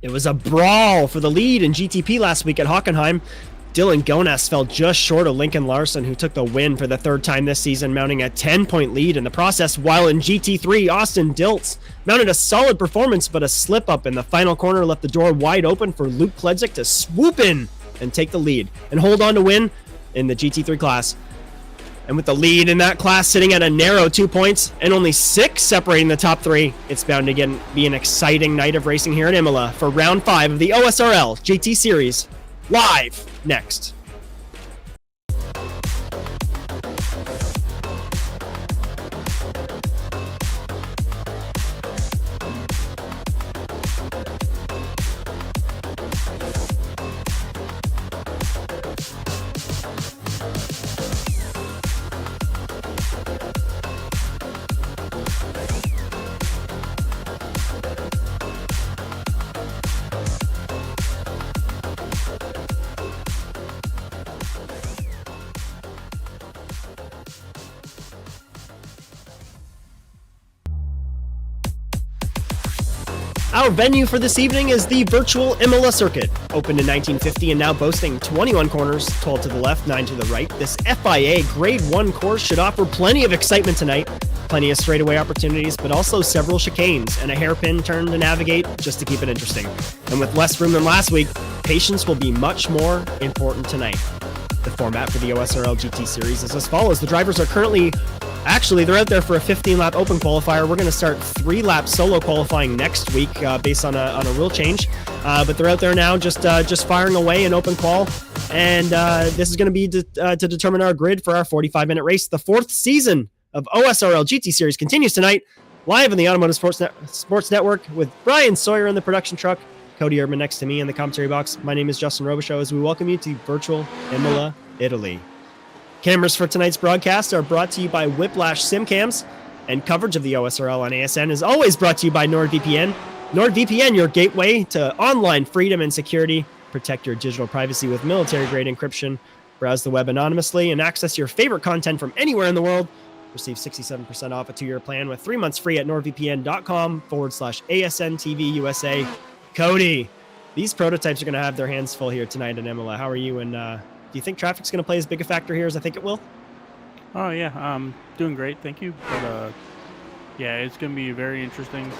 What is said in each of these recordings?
It was a brawl for the lead in GTP last week at Hockenheim. Dylan Gonas fell just short of Lincoln Larson, who took the win for the third time this season, mounting a 10-point lead in the process, while in GT3, Austin Diltz mounted a solid performance, but a slip-up in the final corner left the door wide open for Luke Kledzik to swoop in and take the lead and hold on to win in the GT3 class. And with the lead in that class sitting at a narrow 2 points and only 6 separating the top 3, it's bound to be an exciting night of racing here at Imola for round 5 of the OSRL GT Series. Live next. Our venue for this evening is the virtual Imola circuit, opened in 1950 and now boasting 21 corners, 12 to the left, 9 to the right. This FIA Grade 1 course should offer plenty of excitement tonight, plenty of straightaway opportunities, but also several chicanes and a hairpin turn to navigate just to keep it interesting. And with less room than last week, patience will be much more important tonight. The format for the OSRL GT Series is as follows. The drivers are they're out there for a 15-lap open qualifier. We're going to start 3-lap solo qualifying next week based on a rule change. But they're out there now just firing away in open qual. And this is going to be to determine our grid for our 45-minute race. The 4th season of OSRL GT Series continues tonight, live on the Automotive Sports Network with Brian Sawyer in the production truck, Cody Erdmann next to me in the commentary box. My name is Justin Robichaud as we welcome you to virtual Imola, Italy. Cameras for tonight's broadcast are brought to you by Whiplash SimCams, and coverage of the OSRL on ASN is always brought to you by NordVPN. NordVPN, your gateway to online freedom and security. Protect your digital privacy with military-grade encryption. Browse the web anonymously and access your favorite content from anywhere in the world. Receive 67% off a 2-year plan with 3 months free at nordvpn.com/ASN TV USA. Cody, these prototypes are going to have their hands full here tonight in Imola. How are you? And do you think traffic's going to play as big a factor here as I think it will? Oh, yeah. Doing great. Thank you. But, yeah, it's going to be very interesting.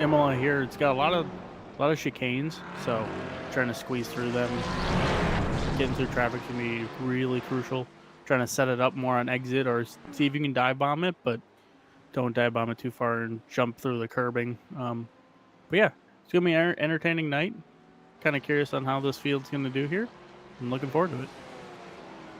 Imola here, it's got a lot of chicanes, so trying to squeeze through them, getting through traffic can be really crucial. Trying to set it up more on exit or see if you can dive bomb it, but don't dive bomb it too far and jump through the curbing. But yeah, it's going to be an entertaining night. Kind of curious on how this field's going to do here. I'm looking forward to it.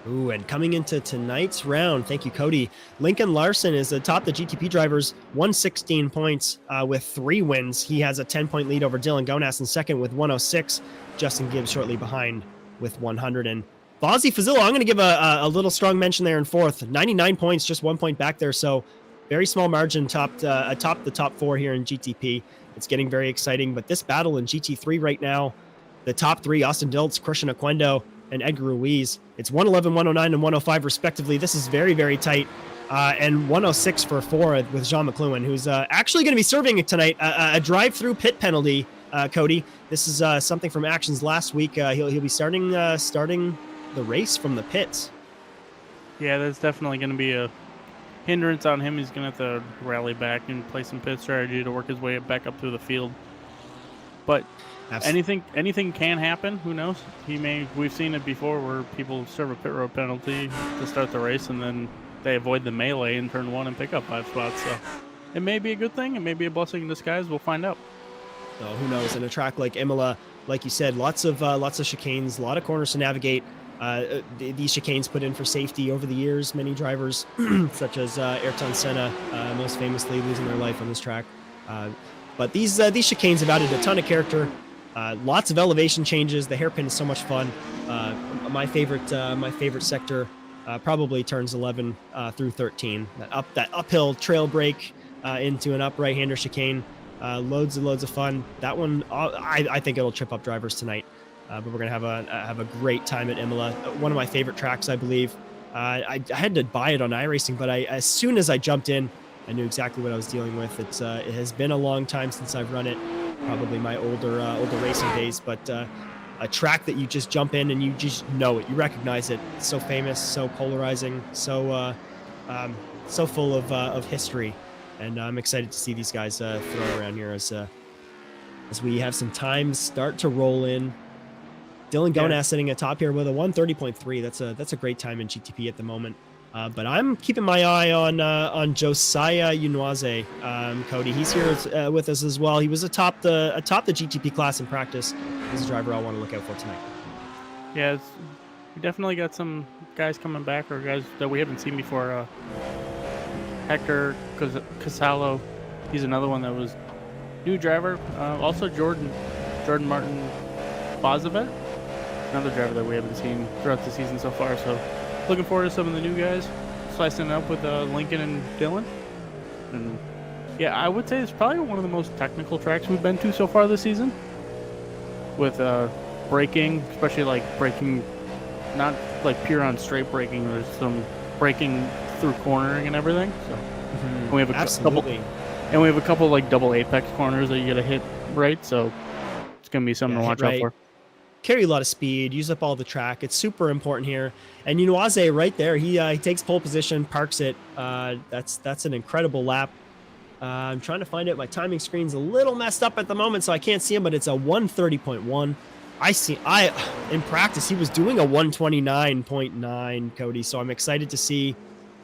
Ooh, and coming into tonight's round, thank you, Cody. Lincoln Larson is atop the GTP drivers, 116 points with 3 wins. He has a 10-point lead over Dylan Gonas in second with 106. Justin Gibbs shortly behind with 100. And Fozzie Fazzillo, I'm going to give a little strong mention there in fourth. 99 points, just 1 point back there. So very small margin atop the top 4 here in GTP. It's getting very exciting. But this battle in GT3 right now, the top 3, Austin Diltz, Christian Oquendo, and Edgar Ruiz. It's 111, 109, and 105 respectively. This is very, very tight. And 106 for 4 with Jean McLuhan, who's actually going to be serving tonight a drive-through pit penalty, Cody. This is something from actions last week. He'll be starting the race from the pits. Yeah, that's definitely going to be a hindrance on him. He's going to have to rally back and play some pit strategy to work his way back up through the field. But anything can happen. Who knows? We've seen it before where people serve a pit road penalty to start the race and then they avoid the melee in turn 1 and pick up 5 spots. So it may be a good thing. It may be a blessing in disguise. We'll find out. Oh, who knows? In a track like Imola, like you said, lots of chicanes, a lot of corners to navigate. These chicanes put in for safety over the years. Many drivers, such as Ayrton Senna, most famously losing their life on this track. But these chicanes have added a ton of character. Lots of elevation changes. The hairpin is so much fun. My favorite sector probably turns 11 through 13. That uphill trail break into an up right-hander chicane. Loads and loads of fun. That one, I think it'll trip up drivers tonight. But we're gonna have a great time at Imola. One of my favorite tracks, I believe. I had to buy it on iRacing, but as soon as I jumped in, I knew exactly what I was dealing with. It has been a long time since I've run it. probably my older racing days, but a track that you just jump in and you just know it, you recognize it. It's so famous, so polarizing, so full of history, and I'm excited to see these guys throw around here as we have some time start to roll in. Dylan Gonas sitting atop here with a 1:30.3. That's a great time in GTP at the moment. But I'm keeping my eye on Josiah Unoise, Cody. He's here with us as well. He was atop the GTP class in practice. He's a driver I want to look out for tonight. Yeah, we definitely got some guys coming back, or guys that we haven't seen before. Hector Casalo, he's another one that was new driver. Also Jordan Martin Bazovet, another driver that we haven't seen throughout the season so far. So looking forward to some of the new guys slicing it up with Lincoln and Dylan. And yeah, I would say it's probably one of the most technical tracks we've been to so far this season. With braking, especially like braking, not like pure on straight braking. There's some braking through cornering and everything. So and we have a couple like double apex corners that you gotta hit right. So it's gonna be something to watch out for. Carry a lot of speed, use up all the track. It's super important here. And Unoise right there, he takes pole position, parks it. That's an incredible lap. I'm trying to find it. My timing screen's a little messed up at the moment, so I can't see him, but it's a 1:30.1. In practice, he was doing a 1:29.9, Cody, so I'm excited to see.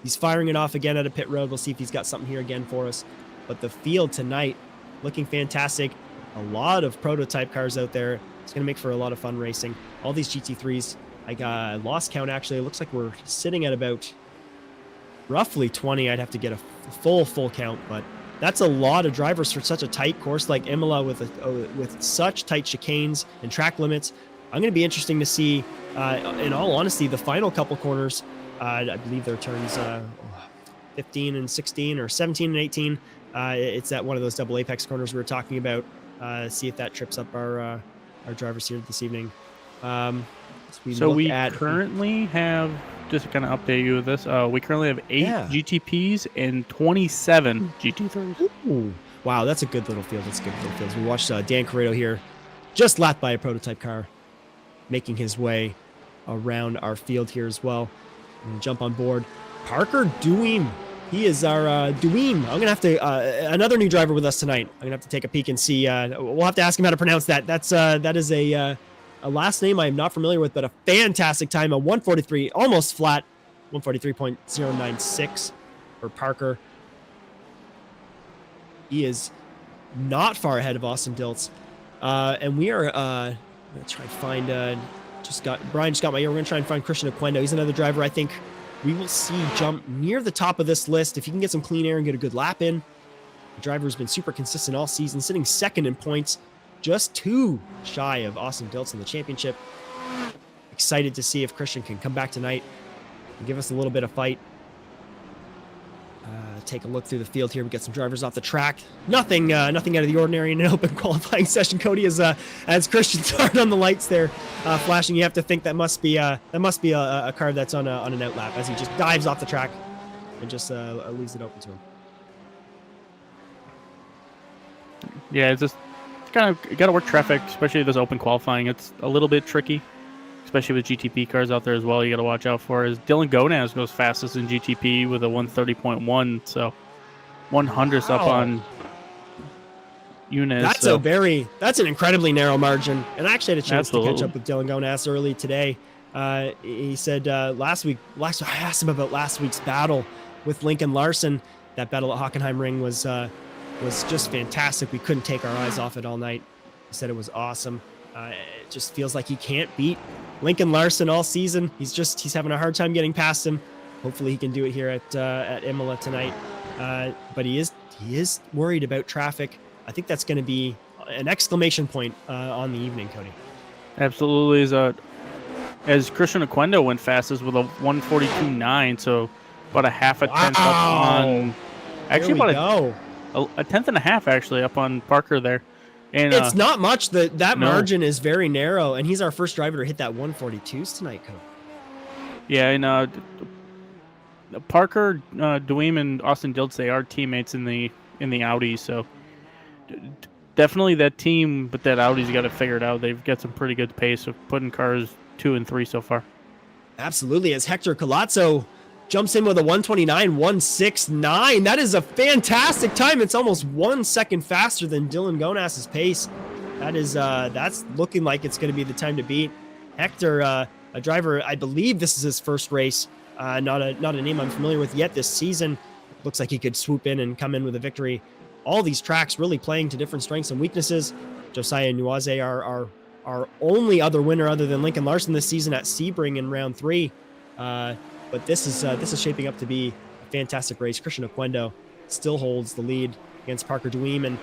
He's firing it off again at a pit road. We'll see if he's got something here again for us. But the field tonight, looking fantastic. A lot of prototype cars out there. It's going to make for a lot of fun racing. All these GT3s, I lost count actually. It looks like we're sitting at about roughly 20. I'd have to get a full count, but that's a lot of drivers for such a tight course like Imola with such tight chicanes and track limits. I'm going to be interesting to see, in all honesty, the final couple corners. I believe their turns 15 and 16 or 17 and 18. It's at one of those double apex corners we were talking about. See if that trips up our drivers here this evening. So we currently have, just to kind of update you with this, we currently have 8 GTPs and 27 GT3s. Ooh. Wow, that's a good little field. We watched Dan Corrado here, just lapped by a prototype car, making his way around our field here as well. And jump on board. Parker Dueem. He is our Dueem. I'm going to have to, another new driver with us tonight. I'm going to have to take a peek and see. We'll have to ask him how to pronounce that. That is a last name I am not familiar with, but a fantastic time. A 1:43, almost flat. 1:43.096 for Parker. He is not far ahead of Austin Diltz. And we are, I'm going to try and find, Brian just got my ear. We're going to try and find Christian Aquendo. He's another driver I think we will see jump near the top of this list. If you can get some clean air and get a good lap in. The driver has been super consistent all season, sitting second in points, just 2 shy of Austin Diltz in the championship. Excited to see if Christian can come back tonight and give us a little bit of fight. Take a look through the field here. We get some drivers off the track. Nothing out of the ordinary in an open qualifying session. Cody is as Christian started on the lights there, flashing. You have to think that must be a car that's on an out lap as he just dives off the track and just leaves it open to him. Yeah, it's just kind of got to work traffic, especially this open qualifying. It's a little bit tricky, especially with GTP cars out there as well. You got to watch out for. As Dylan Gonas goes fastest in GTP with a 1:30.1, so 100th up on Eunice. That's an incredibly narrow margin. And I actually had a chance to catch up with Dylan Gonas early today. He said last week I asked him about last week's battle with Lincoln Larson. That battle at Hockenheim Ring was just fantastic. We couldn't take our eyes off it all night. He said it was awesome. It just feels like he can't beat Lincoln Larson all season. He's having a hard time getting past him. Hopefully he can do it here at Imola tonight. But he is worried about traffic. I think that's going to be an exclamation point on the evening, Cody. Absolutely. As Christian Aquendo went fastest with a 1:42.9, so about a half a tenth up on. Actually, about a tenth and a half actually up on Parker there. And it's not much. That margin is very narrow, and he's our first driver to hit that 1:42s tonight, Cody. Yeah, and Parker, Dueem, and Austin Diltz, they are teammates in the Audi, so definitely that team, but that Audi's got it figured out. They've got some pretty good pace of putting cars 2 and 3 so far. Absolutely, as Hector Colazzo jumps in with a 1:29.169. That is a fantastic time. It's almost 1 second faster than Dylan Gonas's pace. That is that's looking like it's going to be the time to beat. Hector, a driver, I believe this is his first race. Not a name I'm familiar with yet this season. Looks like he could swoop in and come in with a victory. All these tracks really playing to different strengths and weaknesses. Josiah Nuaze, our only other winner other than Lincoln Larson this season at Sebring in round 3. But this is shaping up to be a fantastic race. Christian Oquendo still holds the lead against Parker Dweem and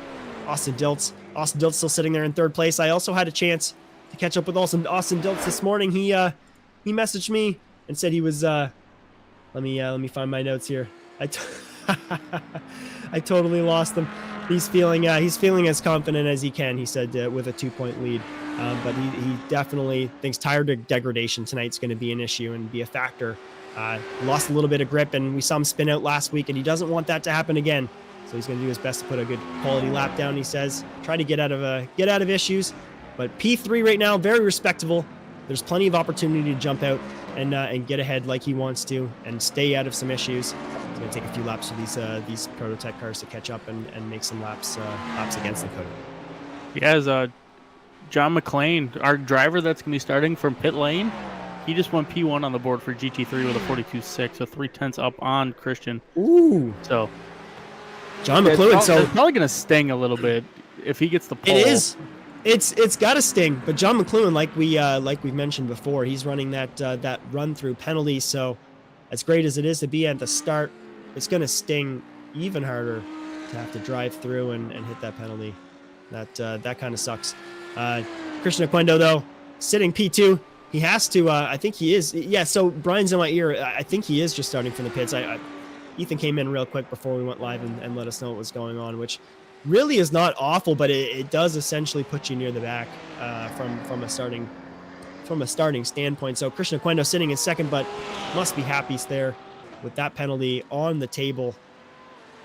Austin Diltz. Austin Diltz still sitting there in 3rd place. I also had a chance to catch up with Austin Diltz this morning. He messaged me and said he was let me find my notes here. I totally lost them. He's feeling as confident as he can, he said, with a 2-point lead. But he definitely thinks tire degradation tonight's going to be an issue and be a factor. Lost a little bit of grip, and we saw him spin out last week, and he doesn't want that to happen again. So he's going to do his best to put a good quality lap down, he says. Try to get out of issues. But P3 right now, very respectable. There's plenty of opportunity to jump out and get ahead like he wants to and stay out of some issues. It's going to take a few laps for these prototype cars to catch up and make some laps against the Cody. He has John McClain, our driver that's going to be starting from pit lane. He just won P1 on the board for GT3 with a 42.6, so 0.3 up on Christian. Ooh. So John McClure. So it's probably going to sting a little bit if he gets the pole. It is. It's got to sting. But John McClure, like we've mentioned before, he's running that run through penalty. So as great as it is to be at the start, it's going to sting even harder to have to drive through and hit that penalty. That kind of sucks. Christian Oquendo, though, sitting P2. He has to, I think he is. Yeah, so Brian's in my ear. I think he is just starting from the pits. Ethan came in real quick before we went live and let us know what was going on, which really is not awful, but it does essentially put you near the back from a starting standpoint. So Christian Oquendo sitting in 2nd, but must be happy there with that penalty on the table.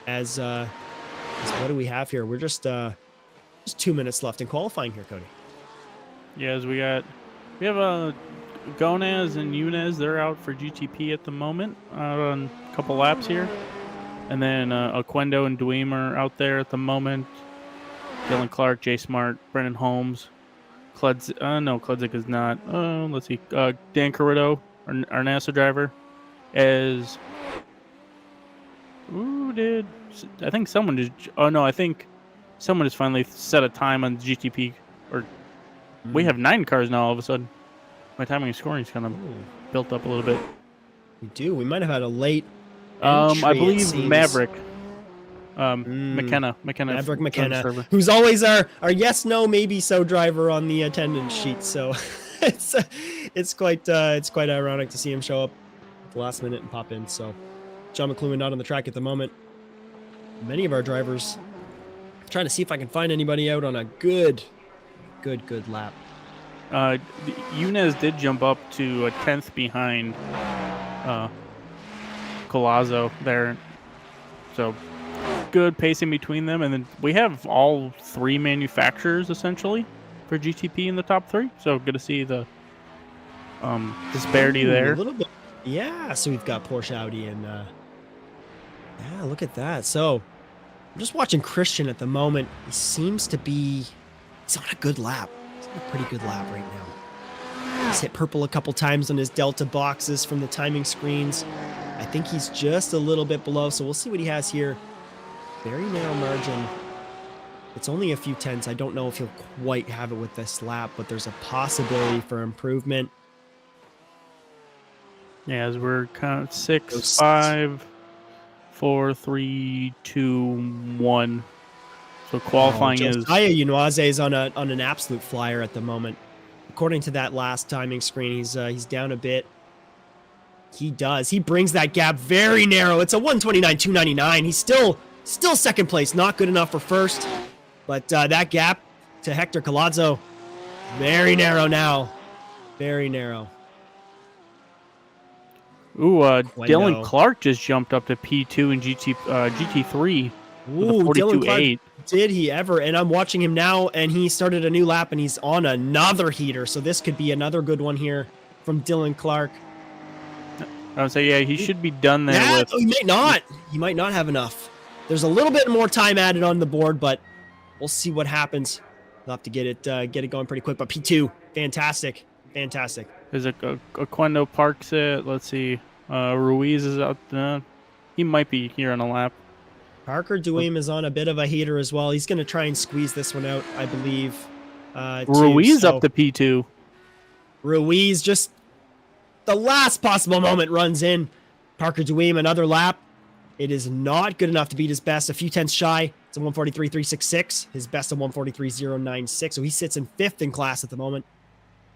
As what do we have here? We're just 2 minutes left in qualifying here, Cody. Yeah, we have Gonas and Yunez. They're out for GTP at the moment on a couple laps here. And then Oquendo and Dweem are out there at the moment. Dylan Clark, Jay Smart, Brennan Holmes. Kludzik is not. Let's see. Dan Carrito, our NASA driver, is... I think someone just... Oh, no, I think someone has finally set a time on GTP. We have 9 cars now all of a sudden. My timing and scoring is kind of built up a little bit. We do. We might have had a late entry, I believe Maverick. McKenna. Maverick McKenna, who's always our yes, no, maybe so driver on the attendance sheet. So it's quite ironic to see him show up at the last minute and pop in. So John McClure not on the track at the moment. Many of our drivers, I'm trying to see if I can find anybody out on a good lap. Yunez did jump up to a 10th behind Colazzo there. So good pacing between them. And then we have all 3 manufacturers essentially for GTP in the top 3. So good to see the disparity there. A little bit. Yeah, so we've got Porsche, Audi, and yeah, look at that. So I'm just watching Christian at the moment. He seems to be... He's on a good lap. He's on a pretty good lap right now. He's hit purple a couple times on his Delta boxes from the timing screens. I think he's just a little bit below, so we'll see what he has here. Very narrow margin. It's only a few tenths. I don't know if he'll quite have it with this lap, but there's a possibility for improvement. Yeah, as we're kind of 6, 5, 4, 3, 2, 1. So qualifying is... Josiah Unoise is on an absolute flyer at the moment. According to that last timing screen, he's down a bit. He does. He brings that gap very narrow. It's a 1:29.299. He's still second place. Not good enough for first. But that gap to Hector Colazzo, very narrow now. Very narrow. Ooh, Dylan Clark just jumped up to P2 and GT3 with a Ooh, Dylan Clark, 42.8. did he ever? And I'm watching him now, and he started a new lap, and he's on another heater. So this could be another good one here from Dylan Clark. I would say, yeah, he should be done there Yeah, with. he might not. He might not have enough. There's a little bit more time added on the board, but we'll see what happens. We'll have to get it going pretty quick. But P2, fantastic. There's a Quendo parks it. Let's see. Ruiz is out there. He might be here on a lap. Parker Dueem is on a bit of a heater as well. He's going to try and squeeze this one out, I believe. Ruiz up to P2. Ruiz just the last possible moment runs in. Parker Dueem, another lap. It is not good enough to beat his best. A few tenths shy. It's a 143.366. His best of 143.096. So he sits in 5th in class at the moment.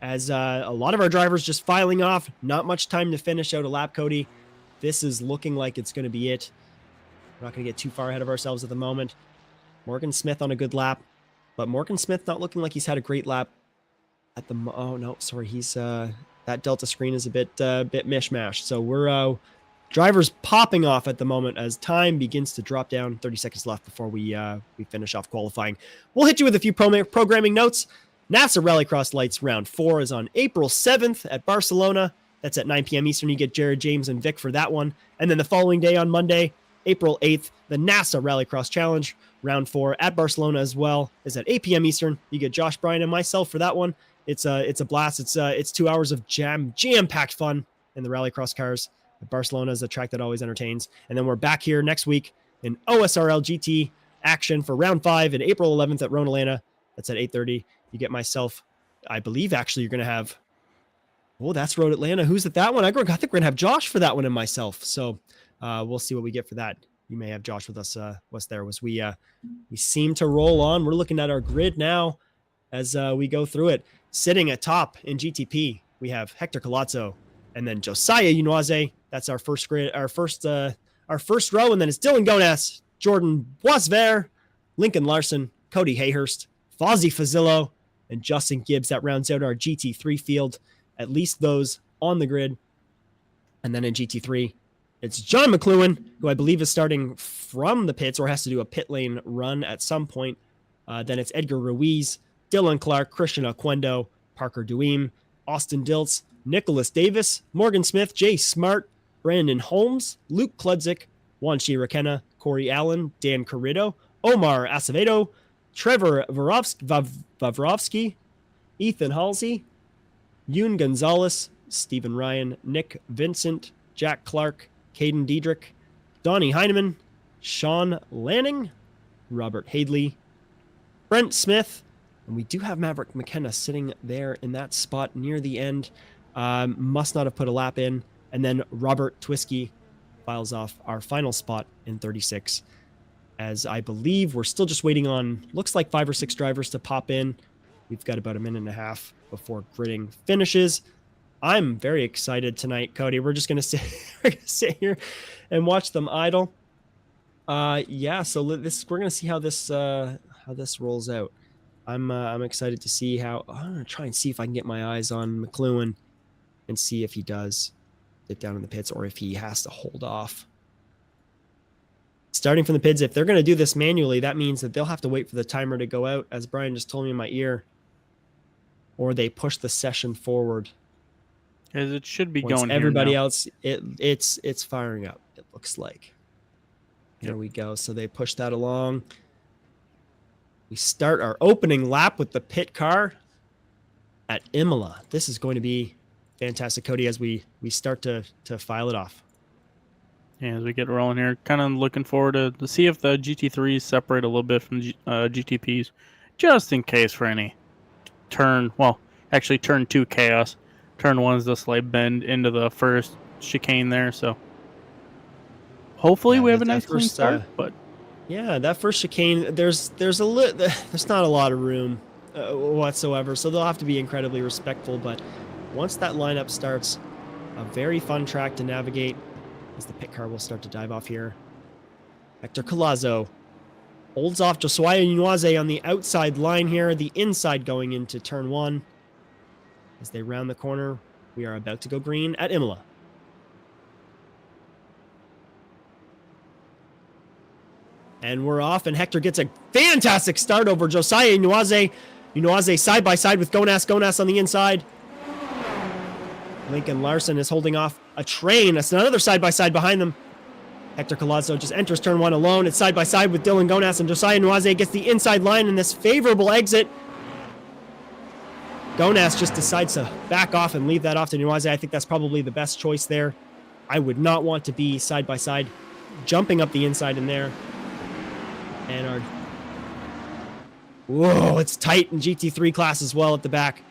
As a lot of our drivers just filing off. Not much time to finish out a lap, Cody. This is looking like it's going to be it. We're not going to get too far ahead of ourselves at the moment. Morgan Smith on a good lap. But Morgan Smith not looking like he's had a great lap at the... Oh, no, sorry. He's... that Delta screen is a bit mishmashed. So we're... drivers popping off at the moment as time begins to drop down. 30 seconds left before we finish off qualifying. We'll hit you with a few programming notes. NASA Rallycross Lights Round 4 is on April 7th at Barcelona. That's at 9 p.m. Eastern. You get Jared, James, and Vic for that one. And then the following day on Monday, April 8th, the NASA Rallycross Challenge Round 4 at Barcelona as well is at 8 p.m. Eastern. You get Josh, Bryan, and myself for that one. It's a blast. It's 2 hours of jam-packed fun in the Rallycross cars. Barcelona is a track that always entertains. And then we're back here next week in OSRL GT action for Round 5 in April 11th at Rhone Atlanta. That's at 8:30. You get myself. I believe actually you're going to have... Oh, that's Road Atlanta. Who's at that one? I think we're going to have Josh for that one and myself. So we'll see what we get for that. You may have Josh with us. What's there? We seem to roll on. We're looking at our grid now as we go through it. Sitting atop in GTP, we have Hector Colazzo and then Josiah Unoise. That's our first grid, our first row. And then it's Dylan Gonas, Jordan Boisvert, Lincoln Larson, Cody Hayhurst, Fozzie Fazillo, and Justin Gibbs. That rounds out our GT3 field, at least those on the grid. And then in GT3, it's John McLuhan, who I believe is starting from the pits or has to do a pit lane run at some point. Then it's Edgar Ruiz, Dylan Clark, Christian Oquendo, Parker Dueem, Austin Diltz, Nicholas Davis, Morgan Smith, Jay Smart, Brandon Holmes, Luke Kludzik, Juan Shirakenna, Corey Allen, Dan Corrido, Omar Acevedo, Trevor Vavrovsky, Ethan Halsey, Yoon Gonzalez, Stephen Ryan, Nick Vincent, Jack Clark, Caden Diedrich, Donnie Heineman, Sean Lanning, Robert Hadley, Brent Smith, and we do have Maverick McKenna sitting there in that spot near the end. Must not have put a lap in. And then Robert Twiskey files off our final spot in 36. As I believe we're still just waiting on, looks like 5 or 6 drivers to pop in. We've got about a minute and a half before gridding finishes. I'm very excited tonight, Cody. We're just going to sit here and watch them idle. Yeah, so we're going to see how this rolls out. I'm excited to see how... I'm going to try and see if I can get my eyes on McLuhan and see if he does get down in the pits or if he has to hold off. Starting from the pits, if they're going to do this manually, that means that they'll have to wait for the timer to go out, as Brian just told me in my ear, or they push the session forward. As it should be Once going. Everybody here now. else, it's firing up. It looks like. There we go. So they push that along. We start our opening lap with the pit car at Imola. This is going to be fantastic, Cody, as we start to file it off. Yeah, as we get rolling here, kind of looking forward to see if the GT3s separate a little bit from GTPs, just in case for any turn 2 chaos. Turn 1 is the slight bend into the first chicane there, so hopefully we have a nice clean start. But yeah, that first chicane, there's not a lot of room whatsoever, so they'll have to be incredibly respectful. But once that lineup starts, a very fun track to navigate. As the pit car will start to dive off here. Hector Colazzo holds off Josiah Unoise on the outside line here, the inside going into turn 1. As they round the corner, we are about to go green at Imola. And we're off, and Hector gets a fantastic start over Josiah Inuaze. Inuaze side by side with Gonas. Gonas on the inside. Lincoln Larson is holding off a train. That's another side by side behind them. Hector Colazzo just enters turn 1 alone. It's side by side with Dylan Gonas, and Josiah Inuaze gets the inside line in this favorable exit. Gonas just decides to back off and leave that off to Inuaze. I think that's probably the best choice there. I would not want to be side by side, jumping up the inside in there. And whoa, it's tight in GT3 class as well at the back.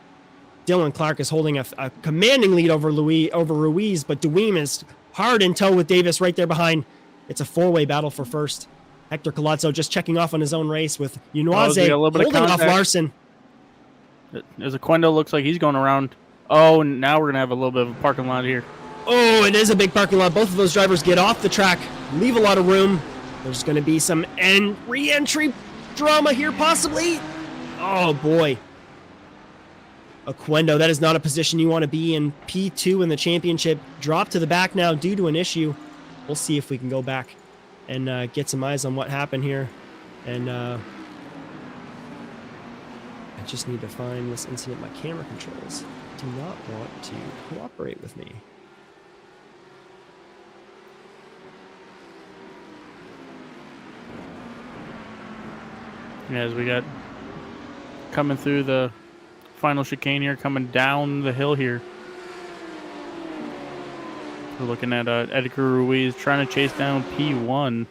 Dylan Clark is holding a commanding lead over Ruiz, but Duim is hard in tow with Davis right there behind. It's a four-way battle for first. Hector Colazzo just checking off on his own race with Inuaze holding off Larson. Ezequindo looks like he's going around. Oh, now we're going to have a little bit of a parking lot here. Oh, it is a big parking lot. Both of those drivers get off the track, leave a lot of room. There's going to be some re-entry drama here, possibly. Oh, boy. Ezequindo, that is not a position you want to be in. P2 in the championship. Drop to the back now due to an issue. We'll see if we can go back and get some eyes on what happened here. And I just need to find this incident. My camera controls do not want to cooperate with me. As we got coming through the final chicane here, coming down the hill here. We're looking at Edgar Ruiz trying to chase down P1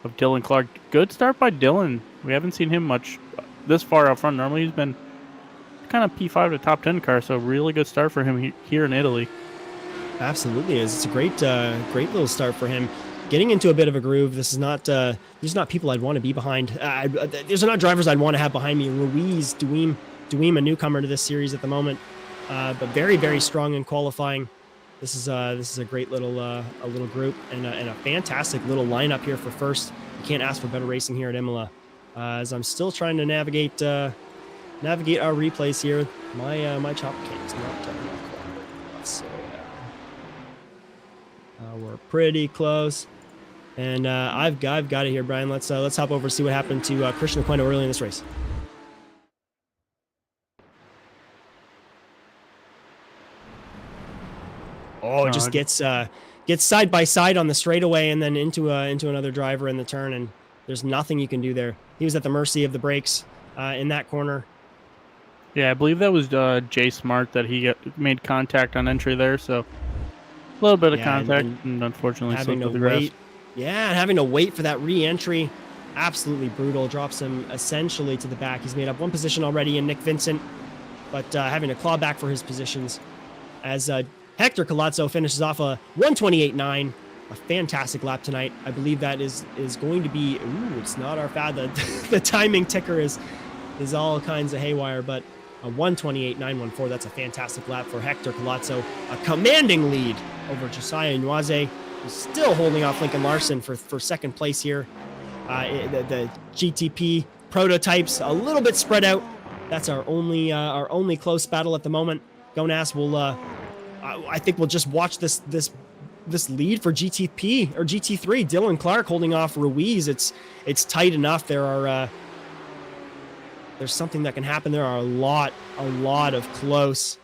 of Dylan Clark. Good start by Dylan. We haven't seen him much this far out front. Normally he's been kind of P5 to top 10 car, so really good start for him here in Italy. Absolutely is. It's a great little start for him. Getting into a bit of a groove. This is not these are not people I'd want to be behind. These are not drivers I'd want to have behind me. Ruiz, Duim, a newcomer to this series at the moment, but very, very strong in qualifying. This is a great little group and a fantastic little lineup here for first. You can't ask for better racing here at Imola. As I'm still trying to navigate our replays here, my chopper cam is not cooperating. So we're pretty close. And I've got it here, Brian. Let's hop over and see what happened to Christian Ezequindo early in this race. Oh, it just gets side by side on the straightaway and then into another driver in the turn, and there's nothing you can do there. He was at the mercy of the brakes in that corner. Yeah, I believe that was Jay Smart that he made contact on entry there, so a little bit of contact and unfortunately having slipped to the grass. wait. Yeah, having to wait for that re-entry. Absolutely brutal. Drops him essentially to the back. He's made up one position already in Nick Vincent, but having to claw back for his positions as Hector Colazzo finishes off a 128.9. A fantastic lap tonight. I believe that is going to be... Ooh, it's not our fad. The timing ticker is all kinds of haywire, but a 128.914. That's a fantastic lap for Hector Colazzo. A commanding lead over Josiah Inuaze, who's still holding off Lincoln Larson for second place here. The GTP prototypes a little bit spread out. That's our only close battle at the moment. Gonas will... I think we'll just watch this lead for GTP or GT3. Dylan Clark holding off Ruiz. It's tight enough. There's something that can happen. There are a lot of close.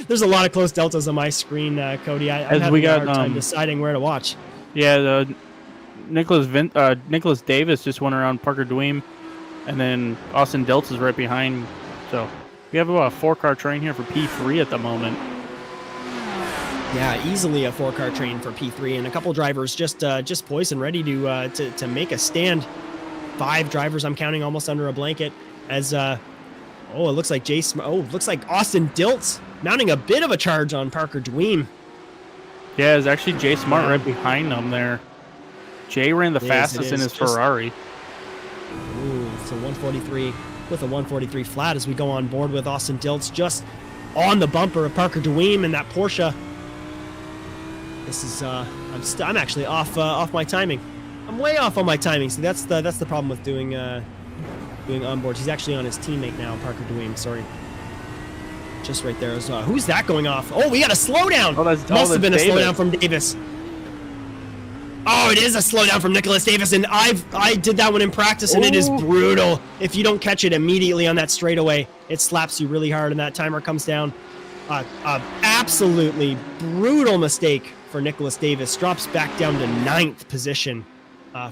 There's a lot of close deltas on my screen, Cody. I'm having a hard time deciding where to watch. Yeah, Nicholas Davis just went around Parker Dweem, and then Austin Delts is right behind. So we have about a 4-car train here for P3 at the moment. Yeah, easily a 4-car train for P3, and a couple drivers just poised and ready to make a stand. 5 drivers, I'm counting, almost under a blanket. As it looks like looks like Austin Diltz mounting a bit of a charge on Parker Dweem. Yeah, it's actually Jay Smart right behind them there. Jay ran the fastest in his Ferrari. Ooh, so 143 with a 143 flat as we go on board with Austin Diltz just on the bumper of Parker Dweem and that Porsche. This is I'm actually off my timing. I'm way off on my timing. See, that's the problem with doing onboards. He's actually on his teammate now, Parker Dweem. Sorry. Just right there. Who's that going off? Oh, we got a slowdown. Must have been a slowdown from Davis. Oh, Oh, it is a slowdown from Nicholas Davis, and I did that one in practice, and it is brutal. If you don't catch it immediately on that straightaway, it slaps you really hard, and that timer comes down. Absolutely brutal mistake for Nicholas Davis. Drops back down to 9th position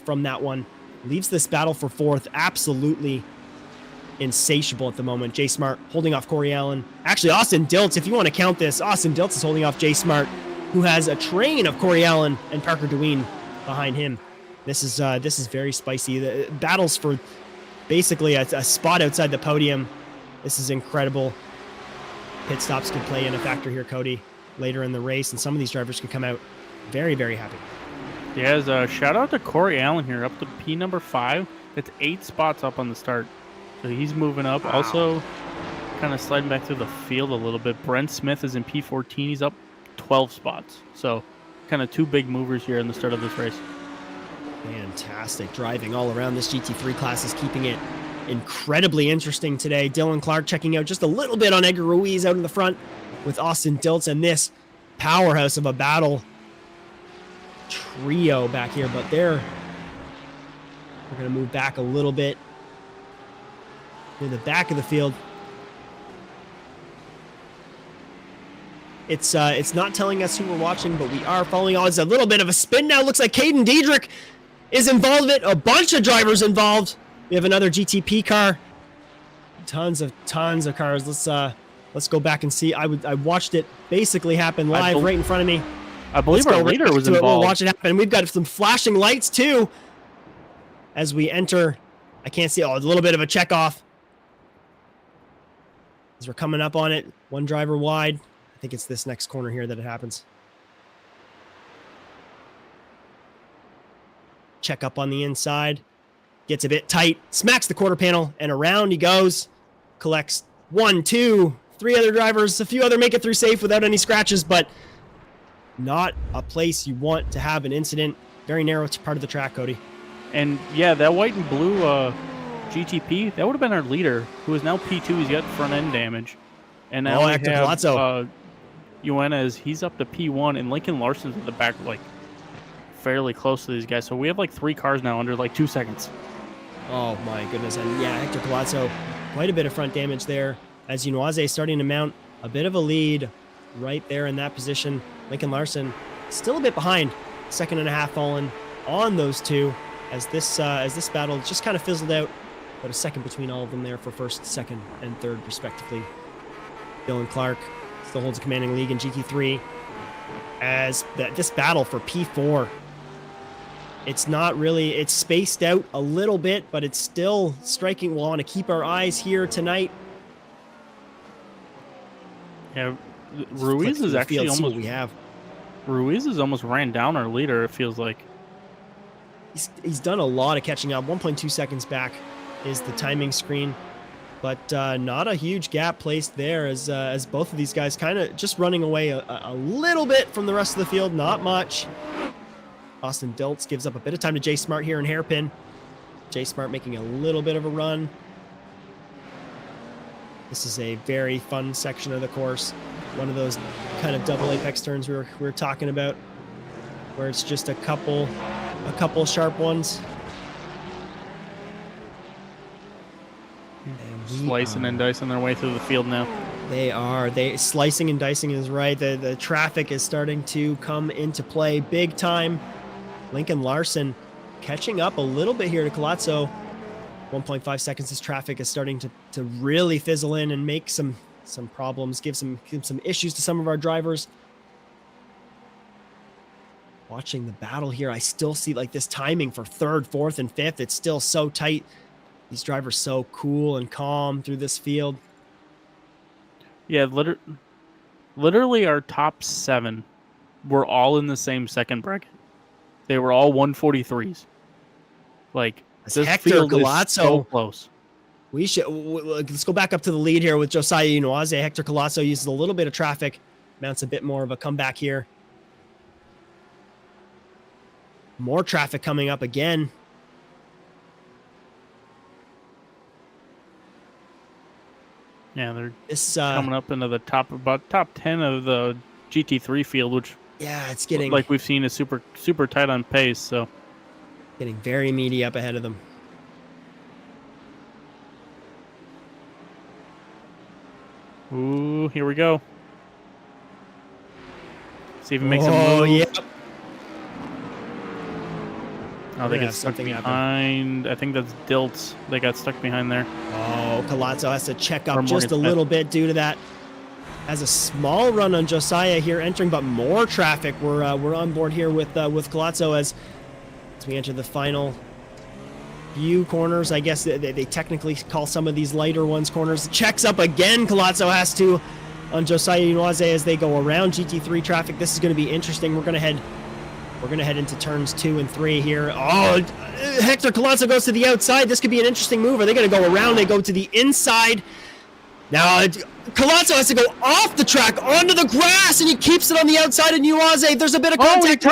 from that one. Leaves this battle for 4th. Absolutely insatiable at the moment. Jay Smart holding off Corey Allen. Actually, Austin Diltz, if you want to count this, Austin Diltz is holding off Jay Smart, who has a train of Corey Allen and Parker Deween behind him. This is very spicy. The battles for basically a spot outside the podium. This is incredible. Pit stops could play in a factor here, Cody, later in the race, and some of these drivers could come out very, very happy. Yeah, shout out to Corey Allen here, up to P number 5. That's 8 spots up on the start. So he's moving up. Wow. Also, kind of sliding back through the field a little bit. Brent Smith is in P14. He's up 12 spots. So kind of 2 big movers here in the start of this race. Fantastic driving all around. This GT3 class is keeping it incredibly interesting today. Dylan Clark checking out just a little bit on Edgar Ruiz out in the front with Austin Diltz and this powerhouse of a battle trio back here, but we're going to move back a little bit in the back of the field. It's not telling us who we're watching, but we are following. Oh, it's a little bit of a spin now. Looks like Caden Diedrich is involved in it. A bunch of drivers involved. We have another GTP car. Tons of cars. Let's go back and see. I watched it basically happen live right in front of me. I believe our leader was involved. We'll watch it happen. We've got some flashing lights too as we enter. I can't see. Oh, a little bit of a check off as we're coming up on it. One driver wide. I think it's this next corner here that it happens. Check up on the inside. Gets a bit tight. Smacks the quarter panel, and around he goes. Collects 1, 2, 3 other drivers. A few other make it through safe without any scratches, but not a place you want to have an incident. Very narrow part of the track, Cody. And yeah, that white and blue GTP, that would have been our leader, who is now P2. He's got front end damage. And now we have Yuenez, he's up to P1, and Lincoln Larson's at the back, like fairly close to these guys. So we have like 3 cars now under like 2 seconds. Oh my goodness. And yeah, Hector Colazzo, quite a bit of front damage there as Yuenez starting to mount a bit of a lead right there in that position. Lincoln Larson still a bit behind, 2.5 fallen on those 2 as this battle just kind of fizzled out. About a second between all of them there for first, second, and third respectively. Dylan Clark still holds a commanding lead in GT3 as this battle for P4. It's not really, it's spaced out a little bit, but it's still striking. We'll want to keep our eyes here tonight. Yeah, Ruiz is actually almost, we have. Ruiz has almost ran down our leader, it feels like. He's done a lot of catching up. 1.2 seconds back is the timing screen, but not a huge gap placed there as both of these guys kind of just running away a little bit from the rest of the field. Not much. Austin Diltz gives up a bit of time to Jay Smart here in hairpin. Jay Smart making a little bit of a run. This is a very fun section of the course. One of those kind of double apex turns we were talking about, where it's just a couple sharp ones. Slicing and dicing their way through the field now. They are. Slicing and dicing is right. The traffic is starting to come into play big time. Lincoln Larson catching up a little bit here to Colazzo. 1.5 seconds as traffic is starting to really fizzle in and make some problems, give some issues to some of our drivers. Watching the battle here, I still see like this timing for 3rd, 4th, and 5th. It's still so tight. These drivers so cool and calm through this field. Yeah, literally our top 7 were all in the same second bracket. They were all 143s. Like, this Hector field Colazzo is so close. Let's go back up to the lead here with Josiah Yuenez. Hector Colazzo uses a little bit of traffic, mounts a bit more of a comeback here. More traffic coming up again. Yeah, they're coming up into the top 10 of the GT3 field, which Yeah, it's getting like we've seen, is super tight on pace. So getting very meaty up ahead of them. Ooh, here we go. See if he makes a move. Oh, yeah. Oh, they get stuck behind. I think that's Dilts. They got stuck behind there. Oh, Colazzo has to check up just a little bit due to that. Has a small run on Josiah here entering, but more traffic. We're on board here with Colazzo as we enter the final few corners. I guess they technically call some of these lighter ones corners. Checks up again. Colazzo has to on Josiah Unoise as they go around GT3 traffic. This is going to be interesting. We're gonna head into turns 2 and 3 here. Oh, Hector Colazzo goes to the outside. This could be an interesting move. Are they going to go around? They go to the inside. Now, Colazzo has to go off the track onto the grass, and he keeps it on the outside. And Unoise, there's a bit of contact.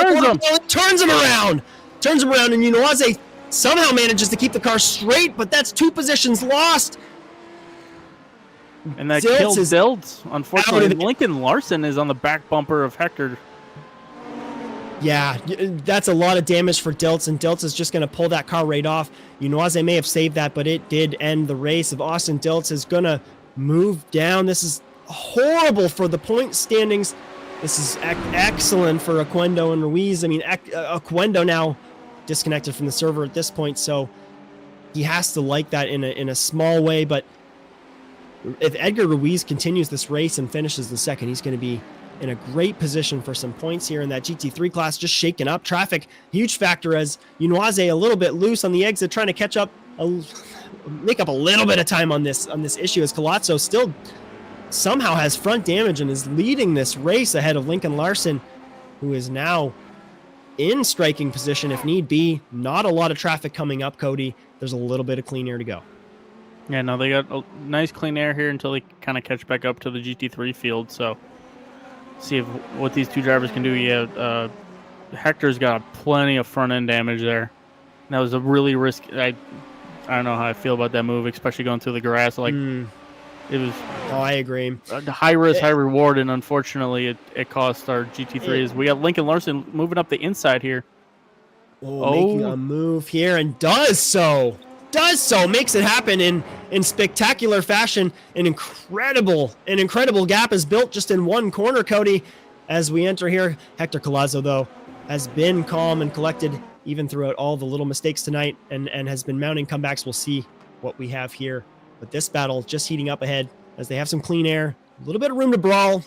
Turns him around, and Unoise somehow manages to keep the car straight, but that's 2 positions lost. And that kills Dilts. Unfortunately, Lincoln Larson is on the back bumper of Hector. Yeah, that's a lot of damage for Dilts, and Dilts is just going to pull that car right off. Unoise may have saved that, but it did end the race. If Austin Dilts is going to move down, this is horrible for the point standings. This is excellent for Oquendo and Ruiz. I mean, Oquendo now disconnected from the server at this point, so he has to like that in a small way. But if Edgar Ruiz continues this race and finishes the second, he's going to be in a great position for some points here in that GT3 class, just shaking up traffic. Huge factor as Unoise a little bit loose on the exit, trying to catch up, make up a little bit of time on this issue as Colazzo still somehow has front damage and is leading this race ahead of Lincoln Larson, who is now in striking position if need be. Not a lot of traffic coming up, Cody. There's a little bit of clean air to go. Yeah, no, they got a nice clean air here until they kind of catch back up to the GT3 field, so see what these 2 drivers can do. Yeah, Hector's got plenty of front end damage there. That was a really risky. I don't know how I feel about that move, especially going through the grass. Like it was. Oh, I agree. High risk, high reward, and unfortunately, it cost our GT3s. We got Lincoln Larson moving up the inside here. Making a move here and does so, makes it happen in spectacular fashion. An incredible gap is built just in one corner, Cody, as we enter here. Hector Colazzo, though, has been calm and collected even throughout all the little mistakes tonight and has been mounting comebacks. We'll see what we have here. But this battle just heating up ahead as they have some clean air, a little bit of room to brawl,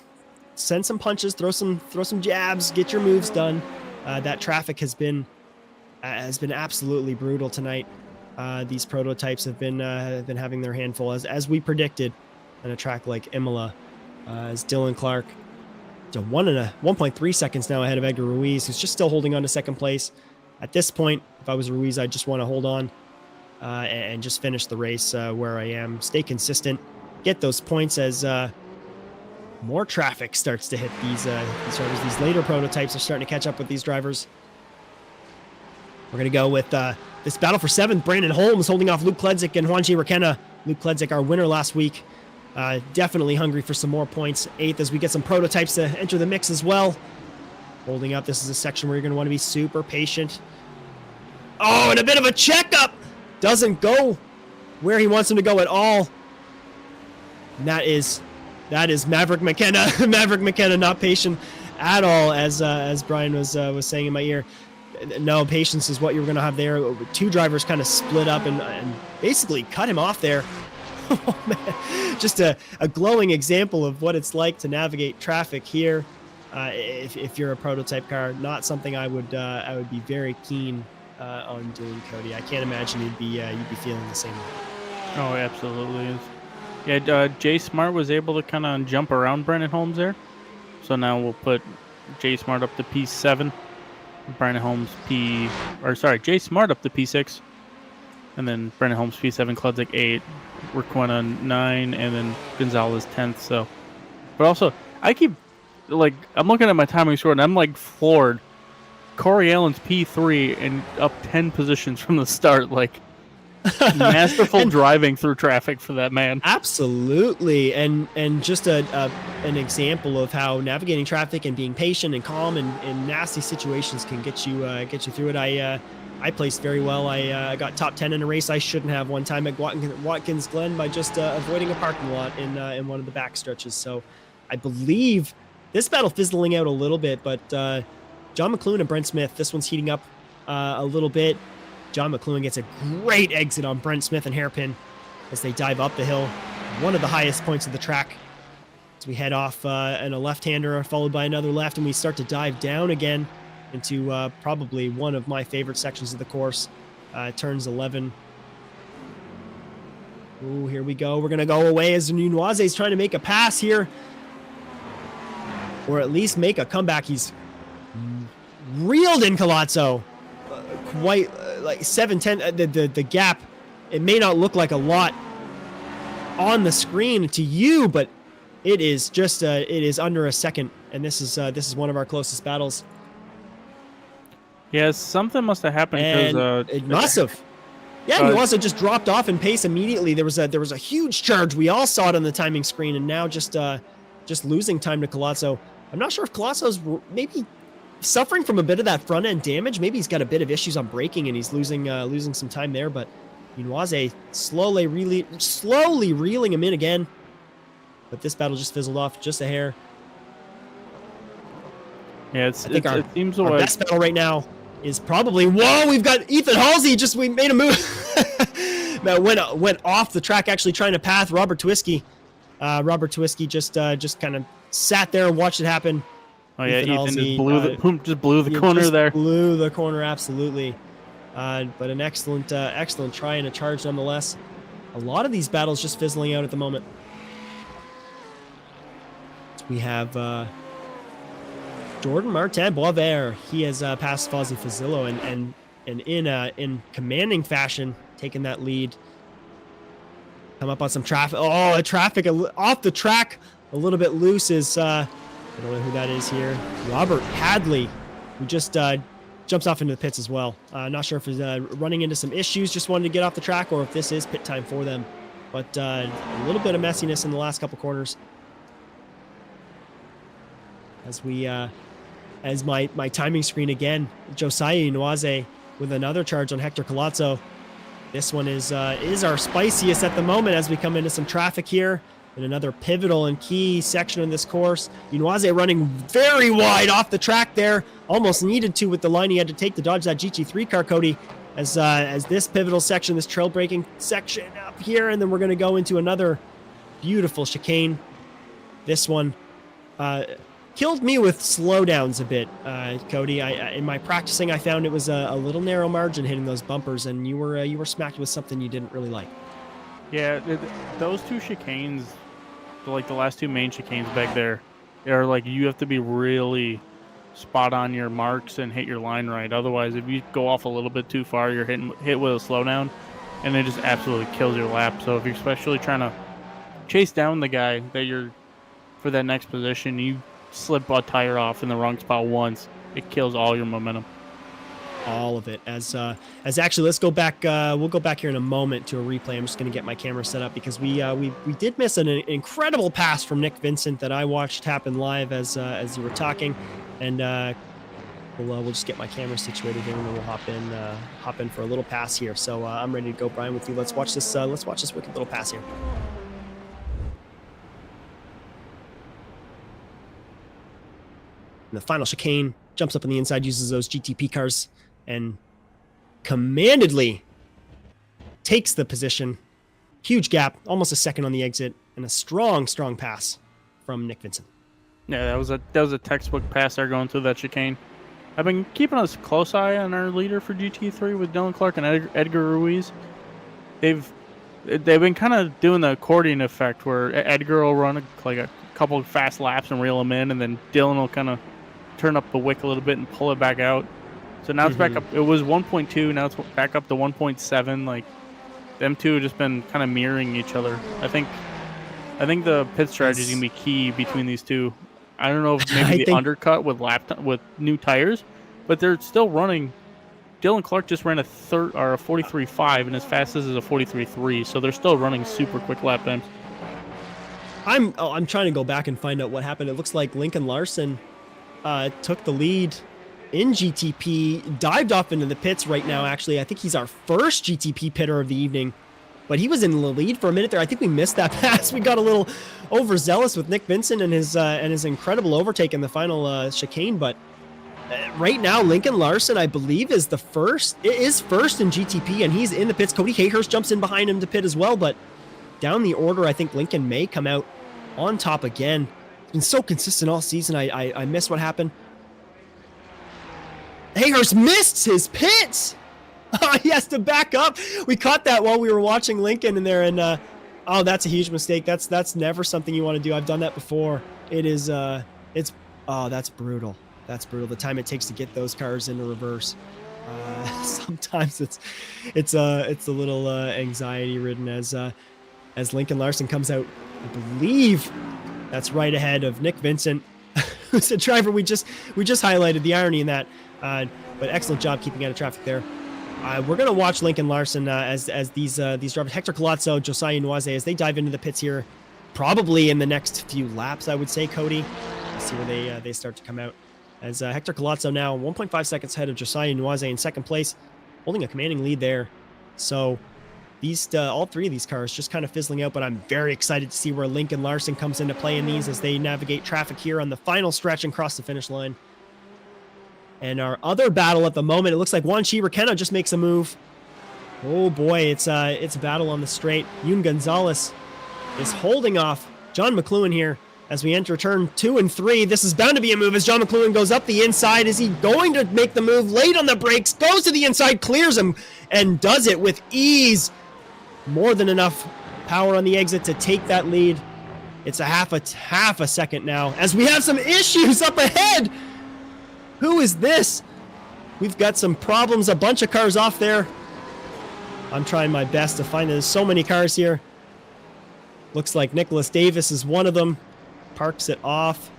send some punches, throw some jabs, get your moves done. That traffic has been absolutely brutal tonight. These prototypes have been having their handful as we predicted on a track like Imola. As Dylan Clark, 1.3 seconds now ahead of Edgar Ruiz, who's just still holding on to second place. At this point, if I was Ruiz, I'd just want to hold on and just finish the race where I am. Stay consistent, get those points as more traffic starts to hit these drivers. These later prototypes are starting to catch up with these drivers. We're going to go with this battle for 7th. Brandon Holmes holding off Luke Kledzik and Juanji Requena. Luke Kledzik, our winner last week. Definitely hungry for some more points. 8th as we get some prototypes to enter the mix as well. Holding up, this is a section where you're going to want to be super patient. Oh, and a bit of a checkup. Doesn't go where he wants him to go at all. And that is Maverick McKenna. Maverick McKenna not patient at all, as Brian was saying in my ear. No, patience is what you're going to have there. 2 drivers kind of split up and basically cut him off there. Oh, man. Just a glowing example of what it's like to navigate traffic here. If you're a prototype car, not something I would be very keen on doing, Cody. I can't imagine you'd be feeling the same way. Oh, absolutely is. Yeah, Jay Smart was able to kind of jump around Brandon Holmes there. So now we'll put Jay Smart up to P7. Brandon Holmes Jay Smart up to P6, and then Brandon Holmes P7, Kledzik 8, Requena 9, and then Gonzalez 10th. So, but also I'm looking at my timing score and I'm like floored. Corey Allen's P3 and up 10 positions from the start. Like, Masterful driving through traffic for that man. Absolutely, and just an example of how navigating traffic and being patient and calm in nasty situations can get you through it. I placed very well. I got top 10 in a race I shouldn't have one time at Watkins Glen by just avoiding a parking lot in one of the back stretches. So I believe this battle fizzling out a little bit, but John McLuhan and Brent Smith, this one's heating up a little bit. John McLuhan gets a great exit on Brent Smith and Hairpin as they dive up the hill. One of the highest points of the track. As we head off and a left-hander followed by another left, and we start to dive down again into probably one of my favorite sections of the course. Turns 11. Ooh, here we go. We're going to go away as Nunoise is trying to make a pass here. Or at least make a comeback. He's reeled in Colazzo. Quite like 7-10. The gap, it may not look like a lot on the screen to you, but it is just it is under a second, and this is one of our closest battles. Yeah, something must have happened because it must have. Yeah, he also just dropped off in pace immediately. There was a huge charge. We all saw it on the timing screen, and now just losing time to Colazzo. I'm not sure if Colazzo's maybe suffering from a bit of that front end damage. Maybe he's got a bit of issues on braking and he's losing some time there, but Nunoise slowly reeling him in again. But this battle just fizzled off just a hair. Yeah, it seems our best battle right now is probably, whoa, we've got Ethan Halsey. We made a move that went off the track, actually trying to path Robert Twiskey. Robert Twiskey just kind of sat there and watched it happen. Oh yeah, Ethan just blew the corner there. Blew the corner, absolutely. But an excellent try and a charge nonetheless. A lot of these battles just fizzling out at the moment. We have Jordan Martin Boisvert. He has passed Fozzie Fazillo and in commanding fashion taken that lead. Come up on some traffic. Oh, traffic off the track, a little bit loose is. I don't know who that is here. Robert Hadley, who just jumps off into the pits as well. Not sure if he's running into some issues, just wanted to get off the track, or if this is pit time for them. But a little bit of messiness in the last couple corners. As we, as my timing screen again, Josiah Nunoise with another charge on Hector Colazzo. This one is our spiciest at the moment as we come into some traffic here. In another pivotal and key section of this course. Nunoise running very wide off the track there. Almost needed to with the line he had to take to dodge that GT3 car, Cody. As this pivotal section, this trail braking section up here, and then we're going to go into another beautiful chicane. This one killed me with slowdowns a bit, Cody. In my practicing, I found it was a little narrow margin hitting those bumpers, and you were smacked with something you didn't really like. Yeah, those two chicanes, like the last two main chicanes back there, are like you have to be really spot on your marks and hit your line right. Otherwise, if you go off a little bit too far, you're hit with a slowdown, and it just absolutely kills your lap. So if you're especially trying to chase down the guy that you're for that next position, you slip a tire off in the wrong spot once, it kills all your momentum. All of it. As actually, let's go back. We'll go back here in a moment to a replay. I'm just going to get my camera set up because we did miss an incredible pass from Nick Vincent that I watched happen live as you were talking, and we'll just get my camera situated here and then we'll hop in for a little pass here. So I'm ready to go, Brian, with you. Let's watch this. Let's watch this wicked little pass here. And the final chicane, jumps up on the inside, uses those GTP cars, and commandedly takes the position. Huge gap, almost a second on the exit, and a strong pass from Nick Vincent. Yeah, that was a textbook pass there going through that chicane. I've been keeping a close eye on our leader for GT3 with Dylan Clark and Edgar Ruiz. They've been kind of doing the accordion effect where Edgar will run a couple of fast laps and reel him in, and then Dylan will kind of turn up the wick a little bit and pull it back out. So now it's back up. It was 1.2. Now it's back up to 1.7. Like them two have just been kind of mirroring each other. I think the pit strategy is gonna be key between these two. I don't know if maybe undercut with new tires, but they're still running Dylan Clark just ran a 43.5, and his fastest is a 43.3. So they're still running super quick lap times. I'm trying to go back and find out what happened. It looks like Lincoln Larson took the lead in GTP, dived off into the pits right now. Actually, I think he's our first GTP pitter of the evening, but he was in the lead for a minute there. I think we missed that pass. We got a little overzealous with Nick Vincent and his incredible overtake in the final chicane. But right now, Lincoln Larson, I believe, is first in GTP, and he's in the pits. Cody Hayhurst jumps in behind him to pit as well. But down the order, I think Lincoln may come out on top again. He's been so consistent all season. I miss what happened. Hayhurst missed his pits. He has to back up. We caught that while we were watching Lincoln in there, and oh, that's a huge mistake. That's never something you want to do. I've done that before. It is that's brutal. That's brutal. The time it takes to get those cars into reverse. Sometimes it's a little anxiety ridden as Lincoln Larson comes out. I believe that's right ahead of Nick Vincent, who's a driver we just highlighted. The irony in that. But excellent job keeping out of traffic there. We're going to watch Lincoln Larson as these drivers, Hector Colazzo, Josiah Noise, as they dive into the pits here, probably in the next few laps, I would say, Cody. Let's see where they start to come out. As Hector Colazzo now 1.5 seconds ahead of Josiah Noise in second place, holding a commanding lead there. So these all three of these cars just kind of fizzling out, but I'm very excited to see where Lincoln Larson comes into play in these as they navigate traffic here on the final stretch and cross the finish line. And our other battle at the moment, it looks like Juan Chiverkena just makes a move. Oh boy, it's a battle on the straight. Yoon Gonzalez is holding off John McLuhan here as we enter turn 2 and 3. This is bound to be a move as John McLuhan goes up the inside. Is he going to make the move? Late on the brakes, goes to the inside, clears him, and does it with ease. More than enough power on the exit to take that lead. It's a half a second now as we have some issues up ahead. Who is this? We've got some problems, a bunch of cars off there. I'm trying my best to find, there's so many cars here. Looks like Nicholas Davis is one of them. Parks it off.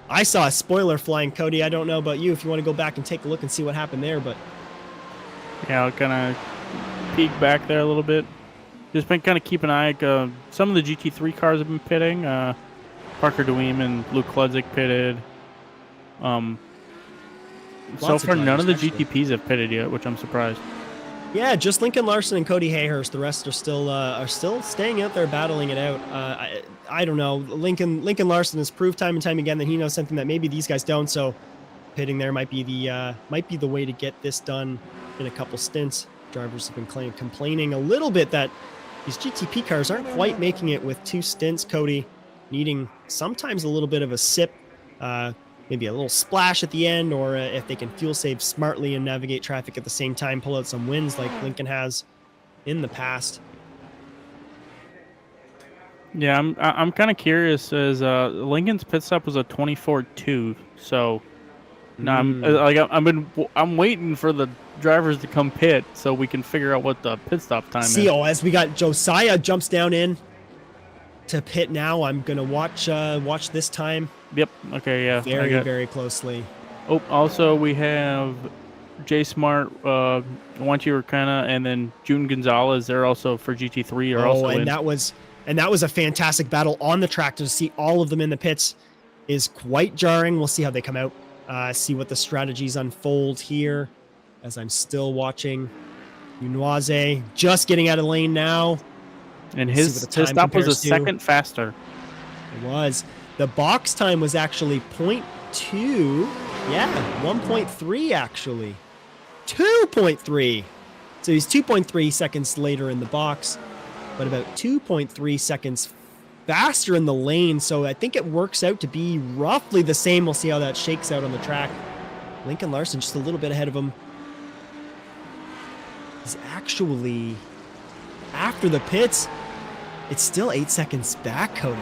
I saw a spoiler flying, Cody. I don't know about you if you want to go back and take a look and see what happened there, but yeah, I'll kind of peek back there a little bit. Just been kind of keeping an eye. Some of the GT3 cars have been pitting. Parker DeWeem and Luke Kludzik pitted. So far, none of the GTPs have pitted yet, which I'm surprised. Yeah, just Lincoln Larson and Cody Hayhurst. The rest are still staying out there battling it out. I don't know. Lincoln Larson has proved time and time again that he knows something that maybe these guys don't. So pitting there might be the way to get this done in a couple stints. Drivers have been complaining a little bit that these GTP cars aren't quite making it with 2 stints. Cody needing sometimes a little bit of a sip. Maybe a little splash at the end, or if they can fuel save smartly and navigate traffic at the same time, pull out some wins like Lincoln has in the past. Yeah, I'm kind of curious as Lincoln's pit stop was a 24.2, so now I'm waiting for the drivers to come pit so we can figure out what the pit stop time is. As we got Josiah jumps down in to pit now. I'm gonna watch this time. Yep. Okay. Yeah. Very closely. Oh, also we have Jay Smart, Juan Chiverkena, and then June Gonzalez. They're also for GT3. And that was a fantastic battle on the track. To see all of them in the pits is quite jarring. We'll see how they come out. See what the strategies unfold here. As I'm still watching, Unoise just getting out of lane now. And his stop was a second faster. It was. The box time was actually 0.2. Yeah, 1.3 actually. 2.3. So he's 2.3 seconds later in the box, but about 2.3 seconds faster in the lane. So I think it works out to be roughly the same. We'll see how that shakes out on the track. Lincoln Larson just a little bit ahead of him. He's actually, after the pits, it's still 8 seconds back, Cody.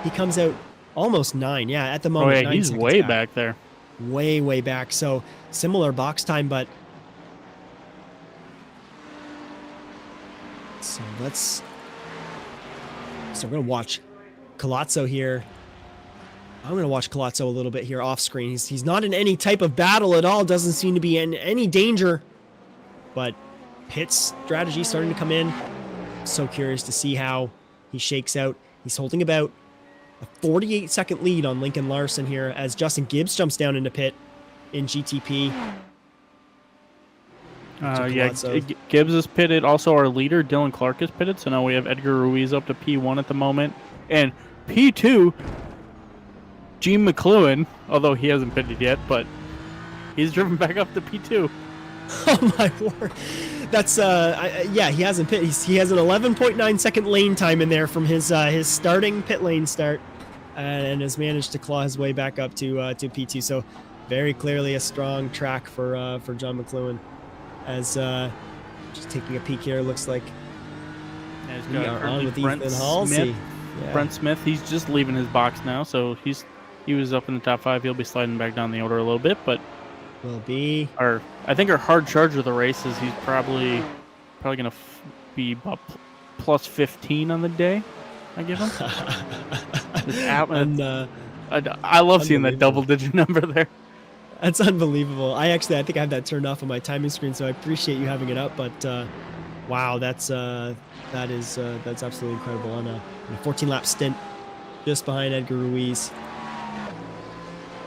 He comes out almost 9. Yeah, at the moment. Oh, yeah, he's way back there. Way back. So similar box time, but so we're gonna watch Colazzo here. I'm going to watch Colazzo a little bit here off screen. He's not in any type of battle at all. Doesn't seem to be in any danger. But Pitt's strategy starting to come in. So curious to see how he shakes out. He's holding about a 48-second lead on Lincoln Larson here as Justin Gibbs jumps down into Pitt in GTP. Gibbs is pitted. Also, our leader, Dylan Clark, is pitted. So now we have Edgar Ruiz up to P1 at the moment. And P2, Gene McLuhan, although he hasn't pitted yet, but he's driven back up to P2. Oh, my word. That's, yeah, he hasn't pitted. He has an 11.9 second lane time in there from his starting pit lane start and has managed to claw his way back up to P2. So very clearly a strong track for John McLuhan. As just taking a peek here, looks like we are on with Ethan Halsey. Yeah. Brent Smith, he's just leaving his box now, so he was up in the top 5. He'll be sliding back down the order a little bit, but will be I think our hard charge of the race is he's probably gonna be about plus 15 on the day. I give him. I love seeing that double-digit number there. That's unbelievable. I think I have that turned off on my timing screen, so I appreciate you having it up. But wow, that's absolutely incredible on a 14-lap stint, just behind Edgar Ruiz.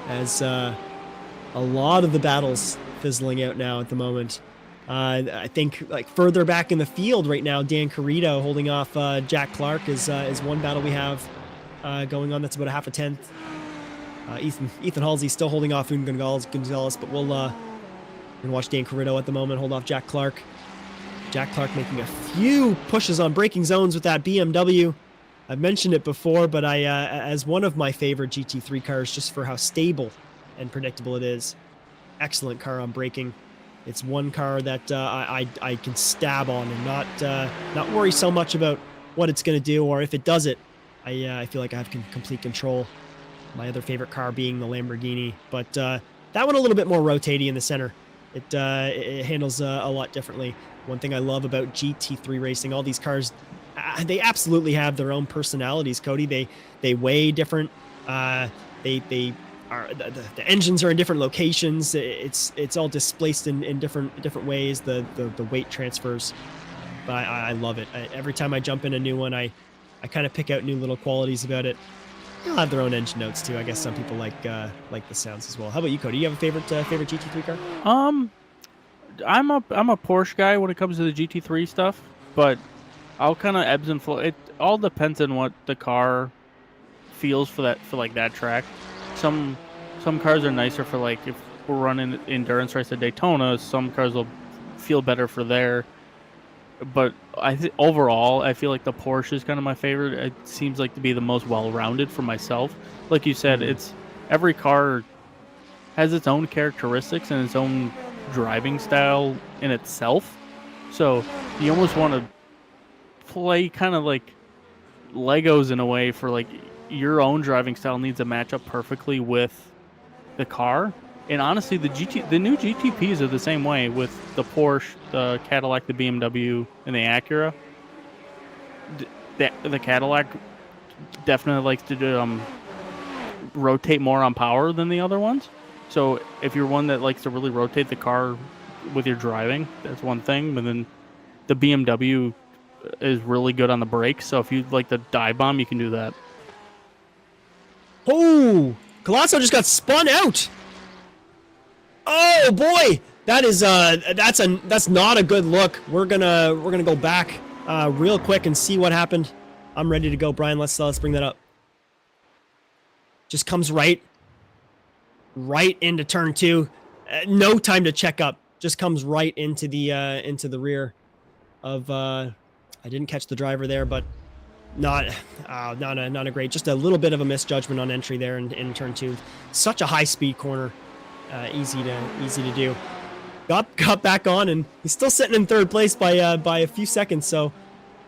As a lot of the battles fizzling out now at the moment. I think like further back in the field right now, Dan Carrito holding off Jack Clark is one battle we have going on. That's about a half a tenth. Ethan Halsey still holding off Gonzalez, but we'll gonna watch Dan Carrito at the moment hold off Jack Clark. Jack Clark making a few pushes on braking zones with that BMW. I've mentioned it before, but as one of my favorite GT3 cars, just for how stable and predictable it is. Excellent car on braking. It's one car that I can stab on and not worry so much about what it's going to do, or if it does it, I feel like I have complete control. My other favorite car being the Lamborghini, but that one a little bit more rotaty in the center. It handles a lot differently. One thing I love about GT3 racing, all these cars, they absolutely have their own personalities, Cody. They weigh different. The engines are in different locations. It's all displaced in different ways. The weight transfers. But I love it. Every time I jump in a new one, I kind of pick out new little qualities about it. They'll have their own engine notes too. I guess some people like the sounds as well. How about you, Cody? Do you have a favorite GT3 car? I'm a Porsche guy when it comes to the GT3 stuff, but I'll kind of ebbs and flow. It all depends on what the car feels for that track. Some cars are nicer for like if we're running endurance race at Daytona. Some cars will feel better for there. But overall, I feel like the Porsche is kind of my favorite. It seems like to be the most well-rounded for myself. Like you said, it's every car has its own characteristics and its own driving style in itself. So you almost want to play kind of like Legos in a way for like your own driving style needs to match up perfectly with the car. And honestly, the new GTPs are the same way with the Porsche, the Cadillac, the BMW, and the Acura. The Cadillac definitely likes to rotate more on power than the other ones. So if you're one that likes to really rotate the car with your driving, that's one thing. But then the BMW is really good on the brakes. So if you like the dive bomb, you can do that. Oh, Colazzo just got spun out. Oh boy, that's not a good look. We're gonna go back real quick and see what happened. I'm ready to go, Brian. Let's bring that up. Just comes right into turn 2. No time to check up. Just comes right into the rear of. I didn't catch the driver there, but not a great. Just a little bit of a misjudgment on entry there in turn 2. Such a high speed corner. Easy to do. Got back on, and he's still sitting in third place by a few seconds. So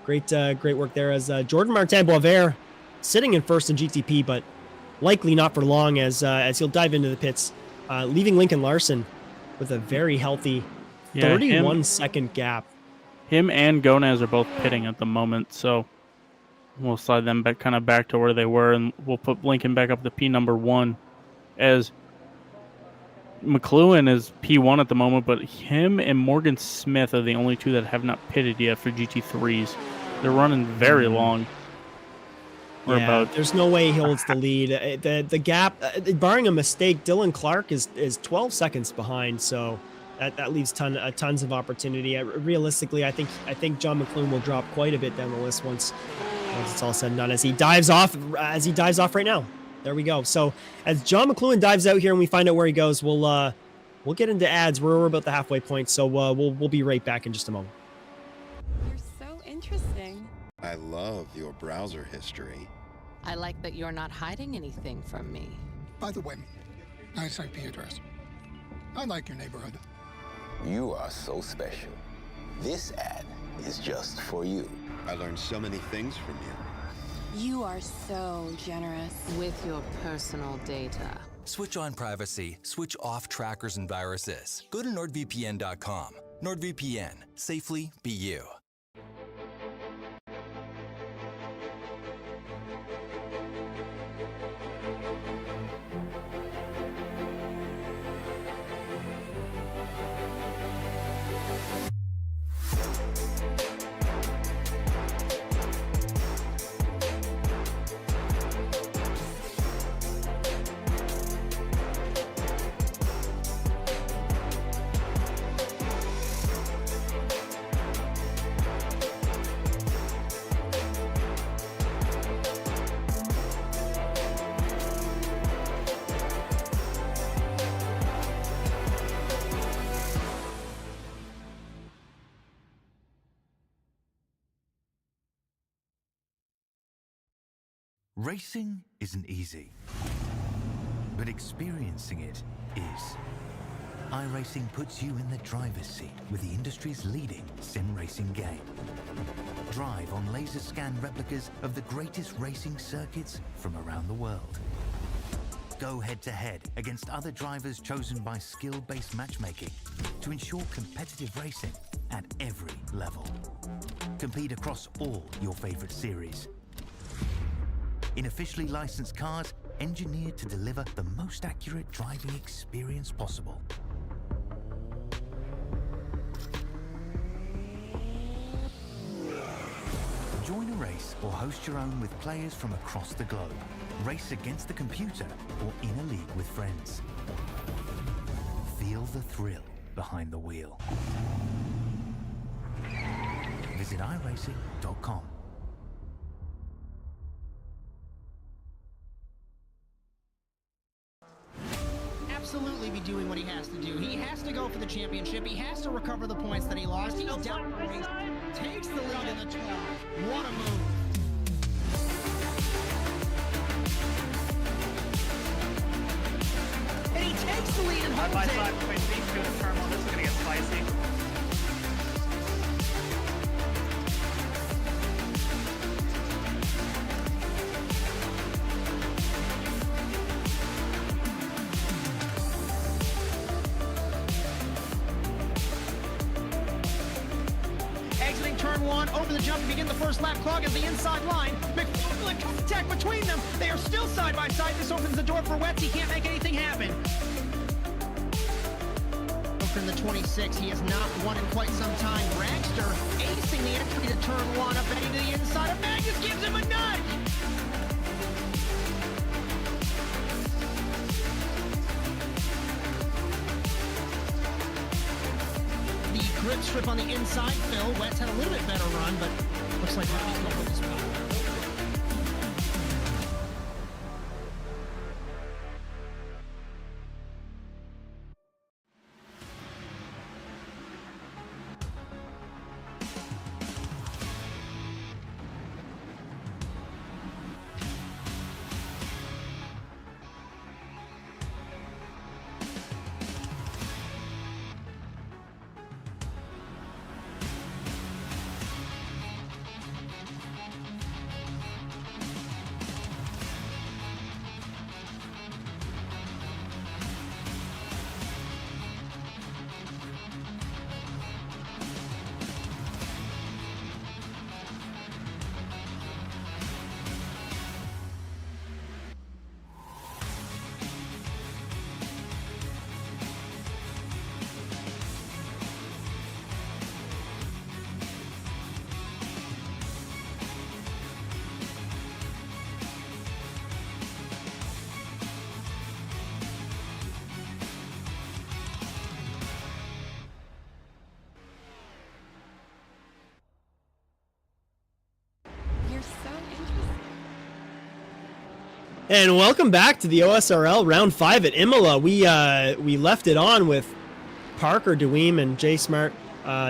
great work there as Jordan Martin Boisvert sitting in first in GTP, but likely not for long as he'll dive into the pits, leaving Lincoln Larson with a very healthy 31-second gap. Him and Gonas are both pitting at the moment, so We'll slide them back to where they were, and we'll put Lincoln back up to P number 1, as McLuhan is P1 at the moment, but him and Morgan Smith are the only two that have not pitted yet for GT3s. They're running very long. There's no way he holds the lead. The gap, barring a mistake, Dylan Clark is 12 seconds behind, so that leaves tons of opportunity. Realistically, I think John McLuhan will drop quite a bit down the list once it's all said and done, as he dives off right now. There we go. So as John McLuhan dives out here and we find out where he goes, we'll get into ads. We're about the halfway point, so we'll be right back in just a moment. You're so interesting. I love your browser history. I like that you're not hiding anything from me. By the way, nice IP address. I like your neighborhood. You are so special. This ad is just for you. I learned so many things from you. You are so generous. With your personal data. Switch on privacy, switch off trackers and viruses. Go to NordVPN.com. NordVPN. Safely be you. Racing isn't easy, but experiencing it is. iRacing puts you in the driver's seat with the industry's leading sim racing game. Drive on laser scan replicas of the greatest racing circuits from around the world. Go head-to-head against other drivers chosen by skill-based matchmaking to ensure competitive racing at every level. Compete across all your favorite series. In officially licensed cars, engineered to deliver the most accurate driving experience possible. Join a race or host your own with players from across the globe. Race against the computer or in a league with friends. Feel the thrill behind the wheel. Visit iRacing.com. Absolutely be doing what he has to do. He has to go for the championship. He has to recover the points that he lost. He's down the race, takes the lead in the 12. What a move. And he takes the lead and holds it. Side between these two in the terminal. This is going to get spicy. Turn one, over the jump to begin the first lap. Clog is the inside line. McFarland contact between them. They are still side by side. This opens the door for Wetz. He can't make anything happen. From the 26, he has not won in quite some time. Dragster acing the entry to turn one, up heading to the inside of Magnus, gives him a nudge. Grip strip on the inside, Phil. Wetz had a little bit better run, but looks like Robbie's going with this one. And welcome back to the OSRL Round 5 at Imola. We left it on with Parker Dweem and Jay Smart.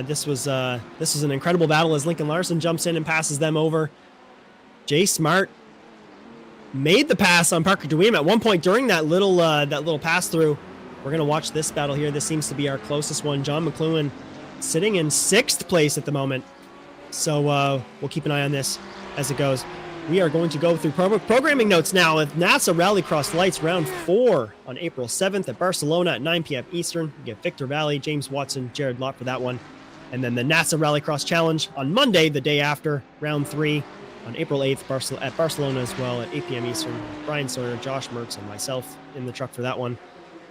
This was an incredible battle as Lincoln Larson jumps in and passes them over. Jay Smart made the pass on Parker Dweem at one point during that little pass through. We're gonna watch this battle here. This seems to be our closest one. John McLuhan sitting in 6th place at the moment. So we'll keep an eye on this as it goes. We are going to go through programming notes now with NASA Rallycross Lights Round 4 on April 7th at Barcelona at 9 p.m. Eastern. We get Victor Vallee, James Watson, Jared Lott for that one. And then the NASA Rallycross Challenge on Monday, the day after, Round 3 on April 8th at Barcelona as well at 8 p.m. Eastern. Brian Sawyer, Josh Mertz, and myself in the truck for that one.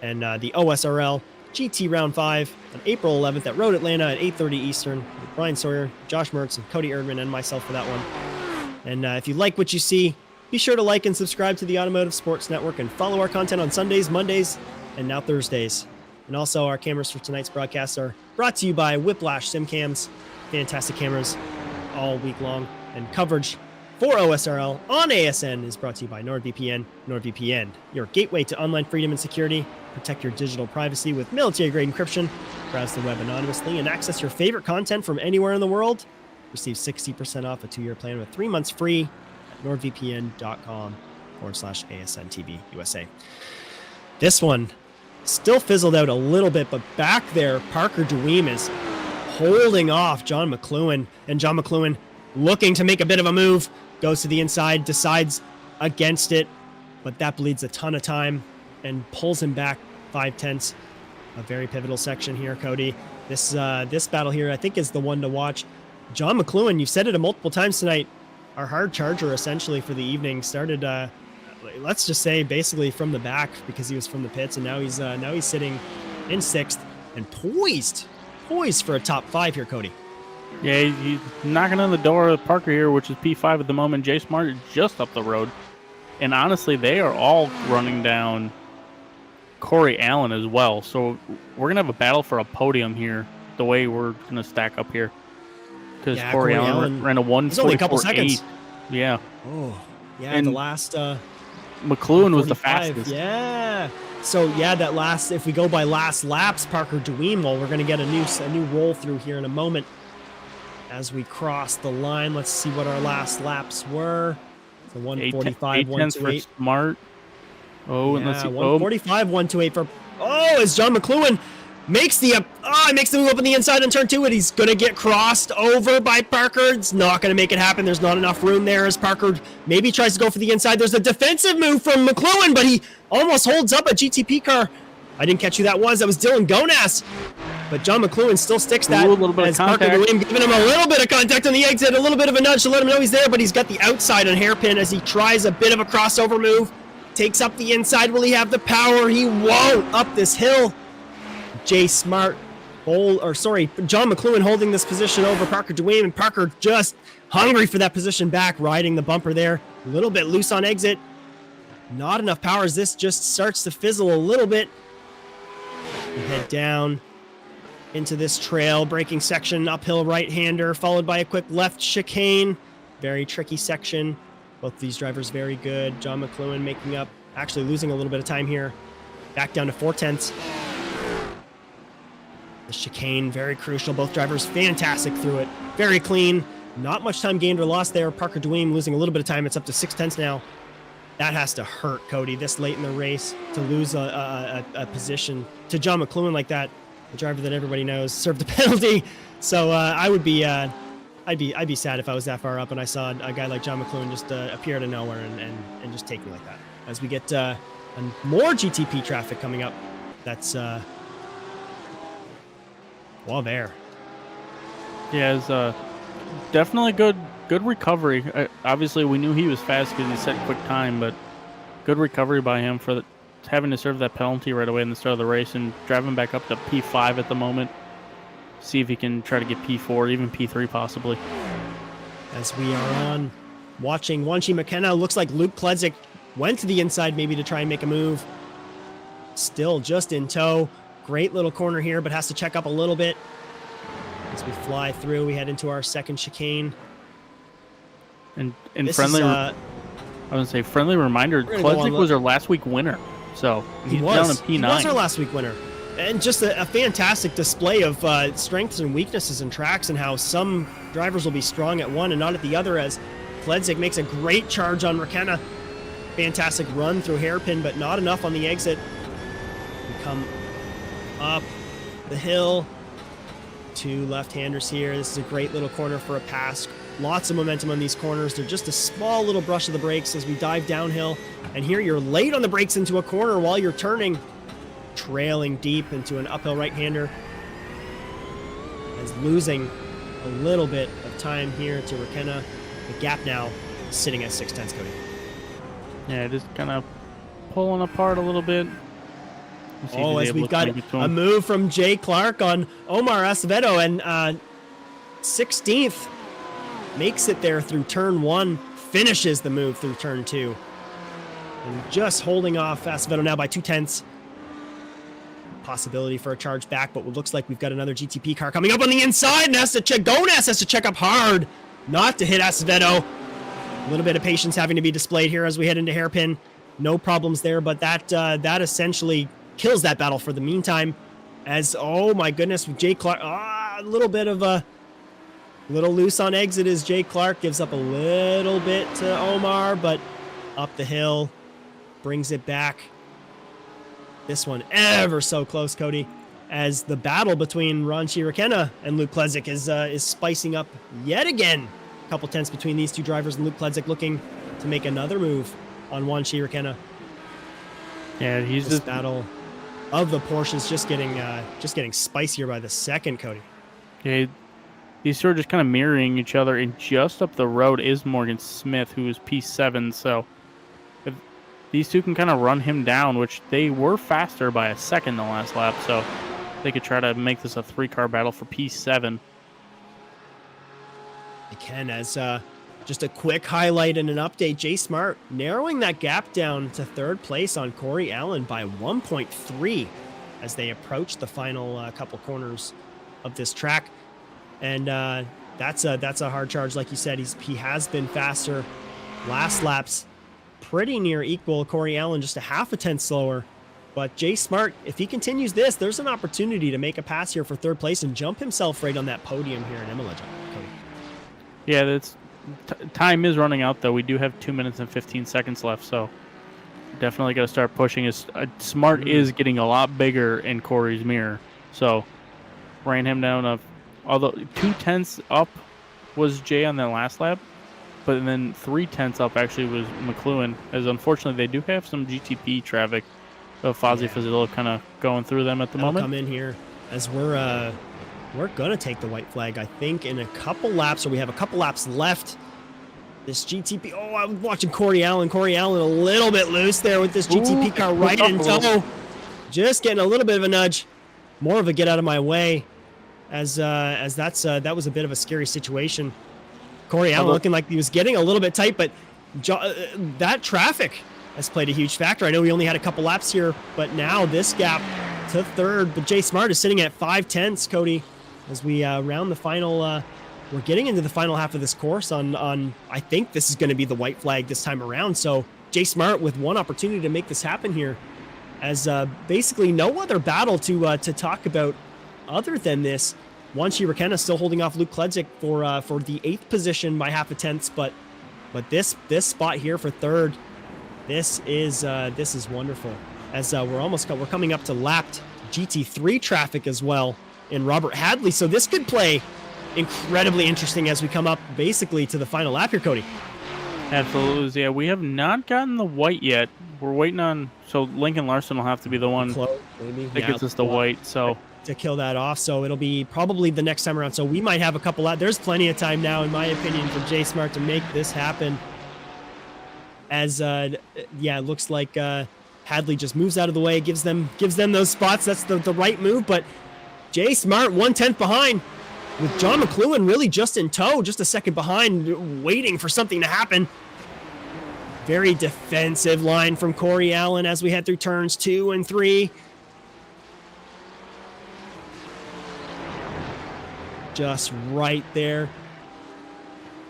And the OSRL GT Round 5 on April 11th at Road Atlanta at 8:30 Eastern. With Brian Sawyer, Josh Mertz, and Cody Erdmann, and myself for that one. And if you like what you see, be sure to like and subscribe to the Automotive Sports Network and follow our content on Sundays, Mondays, and now Thursdays. And also, our cameras for tonight's broadcasts are brought to you by Whiplash SimCams. Fantastic cameras all week long. And coverage for OSRL on ASN is brought to you by NordVPN. NordVPN, your gateway to online freedom and security. Protect your digital privacy with military-grade encryption. Browse the web anonymously and access your favorite content from anywhere in the world. Receive 60% off a 2-year plan with 3 months free at nordvpn.com/ASN TV USA. This one still fizzled out a little bit, but back there, Parker Dweem is holding off John McLuhan, and John McLuhan looking to make a bit of a move, goes to the inside, decides against it, but that bleeds a ton of time and pulls him back 5/10. A very pivotal section here, Cody. This battle here, I think, is the one to watch. John McLuhan, you've said it multiple times tonight, our hard charger essentially for the evening, started, let's just say, basically from the back because he was from the pits, and now he's sitting in 6th and poised for a top 5 here, Cody. Yeah, he's knocking on the door of Parker here, which is P5 at the moment. Jay Smart is just up the road. And honestly, they are all running down Corey Allen as well. So we're going to have a battle for a podium here, the way we're going to stack up here. Because Corey Allen ran a 1:44.8. He's only a couple seconds. Yeah. Oh, yeah. And the last McLuhan was the fastest. Yeah. So yeah, that last, if we go by last laps, Parker Dweem, well, we're going to get a new roll through here in a moment as we cross the line. Let's see what our last laps were. So 145, 128 for Smart. Oh, and let's see. 145, 128 for. Oh, as John McLuhan makes the move up on the inside on turn 2, and he's going to get crossed over by Parker. It's not going to make it happen. There's not enough room there as Parker maybe tries to go for the inside. There's a defensive move from McLuhan, but he almost holds up a GTP car. I didn't catch who that was. That was Dylan Gonas. But John McLuhan still sticks that. A little bit as of contact. Parker Dweem giving him a little bit of contact on the exit, a little bit of a nudge to let him know he's there, but he's got the outside on hairpin as he tries a bit of a crossover move. Takes up the inside. Will he have the power? He won't up this hill. Jay Smart, John McLuhan holding this position over Parker Dweem, and Parker just hungry for that position back, riding the bumper there. A little bit loose on exit. Not enough power as this just starts to fizzle a little bit. We head down into this trail, braking section, uphill right-hander, followed by a quick left chicane. Very tricky section. Both of these drivers very good. John McLuhan making up, actually losing a little bit of time here. Back down to 4/10. The chicane, very crucial. Both drivers fantastic through it. Very clean. Not much time gained or lost there. Parker Dweem losing a little bit of time. It's up to 6/10 now. That has to hurt, Cody, this late in the race to lose a position to John McLuhan like that. The driver that everybody knows served the penalty. So I'd be sad if I was that far up and I saw a guy like John McLuhan just appear out of nowhere and just take me like that. As we get more GTP traffic coming up, that's well there. Yeah, it's definitely good recovery. Obviously, we knew he was fast because he set quick time, but good recovery by him for having to serve that penalty right away in the start of the race and driving back up to P5 at the moment. See if he can try to get P4, even P3 possibly. As we are on watching Wanshi McKenna, looks like Luke Pledzik went to the inside maybe to try and make a move. Still just in tow. Great little corner here, but has to check up a little bit. As we fly through, we head into our second chicane. And this friendly. I was going to say, friendly reminder, We're gonna go on Kludzik was our last week winner. So He he's was. down in P9. He was our last week winner. And just a fantastic display of strengths and weaknesses in tracks and how some drivers will be strong at one and not at the other, as Kludzik makes a great charge on Rakenna. Fantastic run through hairpin, but not enough on the exit. We come up the hill. Two left-handers here. This is a great little corner for a pass. Lots of momentum on these corners. They're just a small little brush of the brakes as we dive downhill. And here you're late on the brakes into a corner while you're turning, trailing deep into an uphill right-hander. As losing a little bit of time here to Rakenna. The gap now sitting at 6/10, Cody. Yeah, just kind of pulling apart a little bit. Oh, as we've got a move from Jay Clark on Omar Acevedo, and 16th makes it there through turn 1, finishes the move through turn 2. And just holding off Acevedo now by 2/10. Possibility for a charge back, but it looks like we've got another GTP car coming up on the inside, and Gonas has to check up hard not to hit Acevedo. A little bit of patience having to be displayed here as we head into hairpin. No problems there, but that essentially kills that battle for the meantime. As, oh my goodness, with Jay Clark, a little bit of a little loose on exit as Jay Clark gives up a little bit to Omar, but up the hill, brings it back. This one ever so close, Cody, as the battle between Ranchi Rakenna and Luke Kludzik is spicing up yet again. A couple tenths between these two drivers, and Luke Kludzik looking to make another move on Ranchi Rakenna. Yeah, he's this battle of the Porsches just getting spicier by the second, Cody. Yeah, these two are just kind of mirroring each other, and just up the road is Morgan Smith, who is P7. So if these two can kind of run him down, which they were faster by a second the last lap, so they could try to make this a 3-car battle for P7. They can, as just a quick highlight and an update, Jay Smart narrowing that gap down to 3rd place on Corey Allen by 1.3 as they approach the final couple corners of this track. And that's a hard charge. Like you said, he has been faster. Last laps pretty near equal. Corey Allen just a half a tenth slower. But Jay Smart, if he continues this, there's an opportunity to make a pass here for 3rd place and jump himself right on that podium here in Imola, Cody. Yeah, that's time is running out, though. We do have 2 minutes and 15 seconds left, so definitely got to start pushing. Smart is getting a lot bigger in Corey's mirror, so ran him down. Although 2/10 up was Jay on that last lap, but then 3/10 up actually was McLuhan. As unfortunately they do have some GTP traffic of Fozzie Fizzle kind of going through them at the moment. Come in here as we're gonna take the white flag, I think, in a couple laps, or we have a couple laps left. This GTP, I was watching Corey Allen. Corey Allen a little bit loose there with this GTP car right in tow. Just getting a little bit of a nudge. More of a get out of my way, as that was a bit of a scary situation. Corey Allen looking like he was getting a little bit tight, but that traffic has played a huge factor. I know we only had a couple laps here, but now this gap to 3rd, but Jay Smart is sitting at 5/10, Cody. As we round the final, we're getting into the final half of this course on I think this is going to be the white flag this time around. So Jay Smart with one opportunity to make this happen here, as basically no other battle to talk about other than this. Wanshi Rakenna still holding off Luke Kludzik for the 8th position by half a tenth, but this spot here for 3rd, this is wonderful. As we're coming up to lapped GT3 traffic as well in Robert Hadley, so this could play incredibly interesting as we come up basically to the final lap here, Cody. Absolutely, yeah. We have not gotten the white yet. We're waiting on, so Lincoln Larson will have to be the one that gets us the white, so to kill that off. So it'll be probably the next time around. So we might have a couple laps. There's plenty of time now, in my opinion, for Jay Smart to make this happen. As it looks like Hadley just moves out of the way, gives them those spots. That's the right move, but Jay Smart 1/10 behind, with John McLuhan really just in tow, just a second behind, waiting for something to happen. Very defensive line from Corey Allen as we head through turns 2 and 3. Just right there.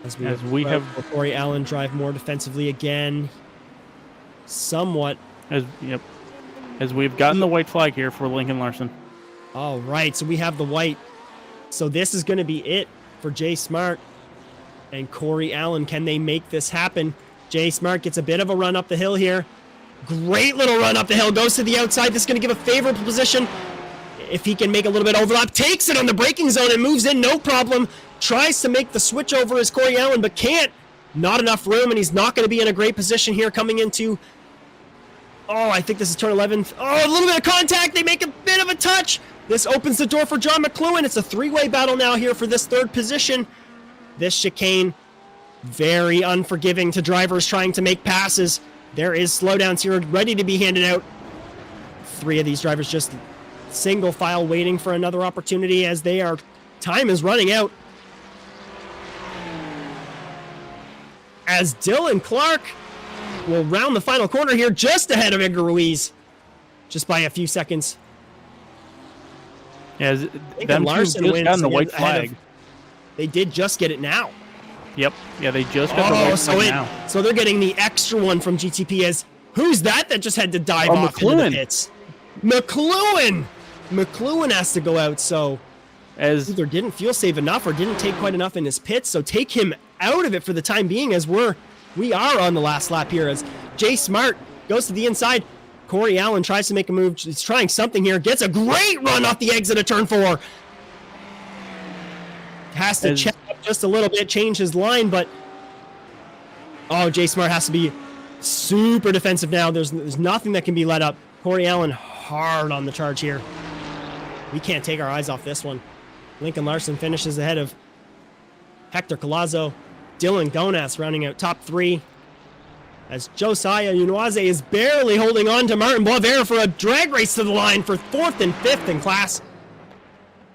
As we have Corey Allen drive more defensively again. Somewhat. As we've gotten the white flag here for Lincoln Larson. All right, so we have the white. So this is going to be it for Jay Smart and Corey Allen. Can they make this happen? Jay Smart gets a bit of a run up the hill here. Great little run up the hill. Goes to the outside. This is going to give a favorable position. If he can make a little bit of overlap. Takes it on the braking zone and moves in. No problem. Tries to make the switch over as Corey Allen, but can't. Not enough room, and he's not going to be in a great position here coming into... Oh, I think this is turn 11. Oh, a little bit of contact. They make a bit of a touch. This opens the door for John McLuhan. It's a three-way battle now here for this third position. This chicane, very unforgiving to drivers trying to make passes. There is slowdowns here ready to be handed out. Three of these drivers just single file waiting for another opportunity as time is running out. As Dylan Clark will round the final corner here just ahead of Edgar Ruiz. Just by a few seconds. Yeah, them Larson just wins gotten the white flag. They did just get it now. Yep. Yeah, they just got the white flag now. So they're getting the extra one from GTP as who's that just had to dive off into the pits? McLuhan! McLuhan has to go out, so either didn't feel safe enough or didn't take quite enough in his pits, so take him out of it for the time being as we are on the last lap here as Jay Smart goes to the inside. Corey Allen tries to make a move. He's trying something here. Gets a great run off the exit of turn 4. Has to check up just a little bit, change his line, but Jay Smart has to be super defensive now. There's nothing that can be let up. Corey Allen hard on the charge here. We can't take our eyes off this one. Lincoln Larson finishes ahead of Hector Collazo. Dylan Gonas rounding out top 3. As Josiah Unoise is barely holding on to Martin Boisvert for a drag race to the line for 4th and 5th in class.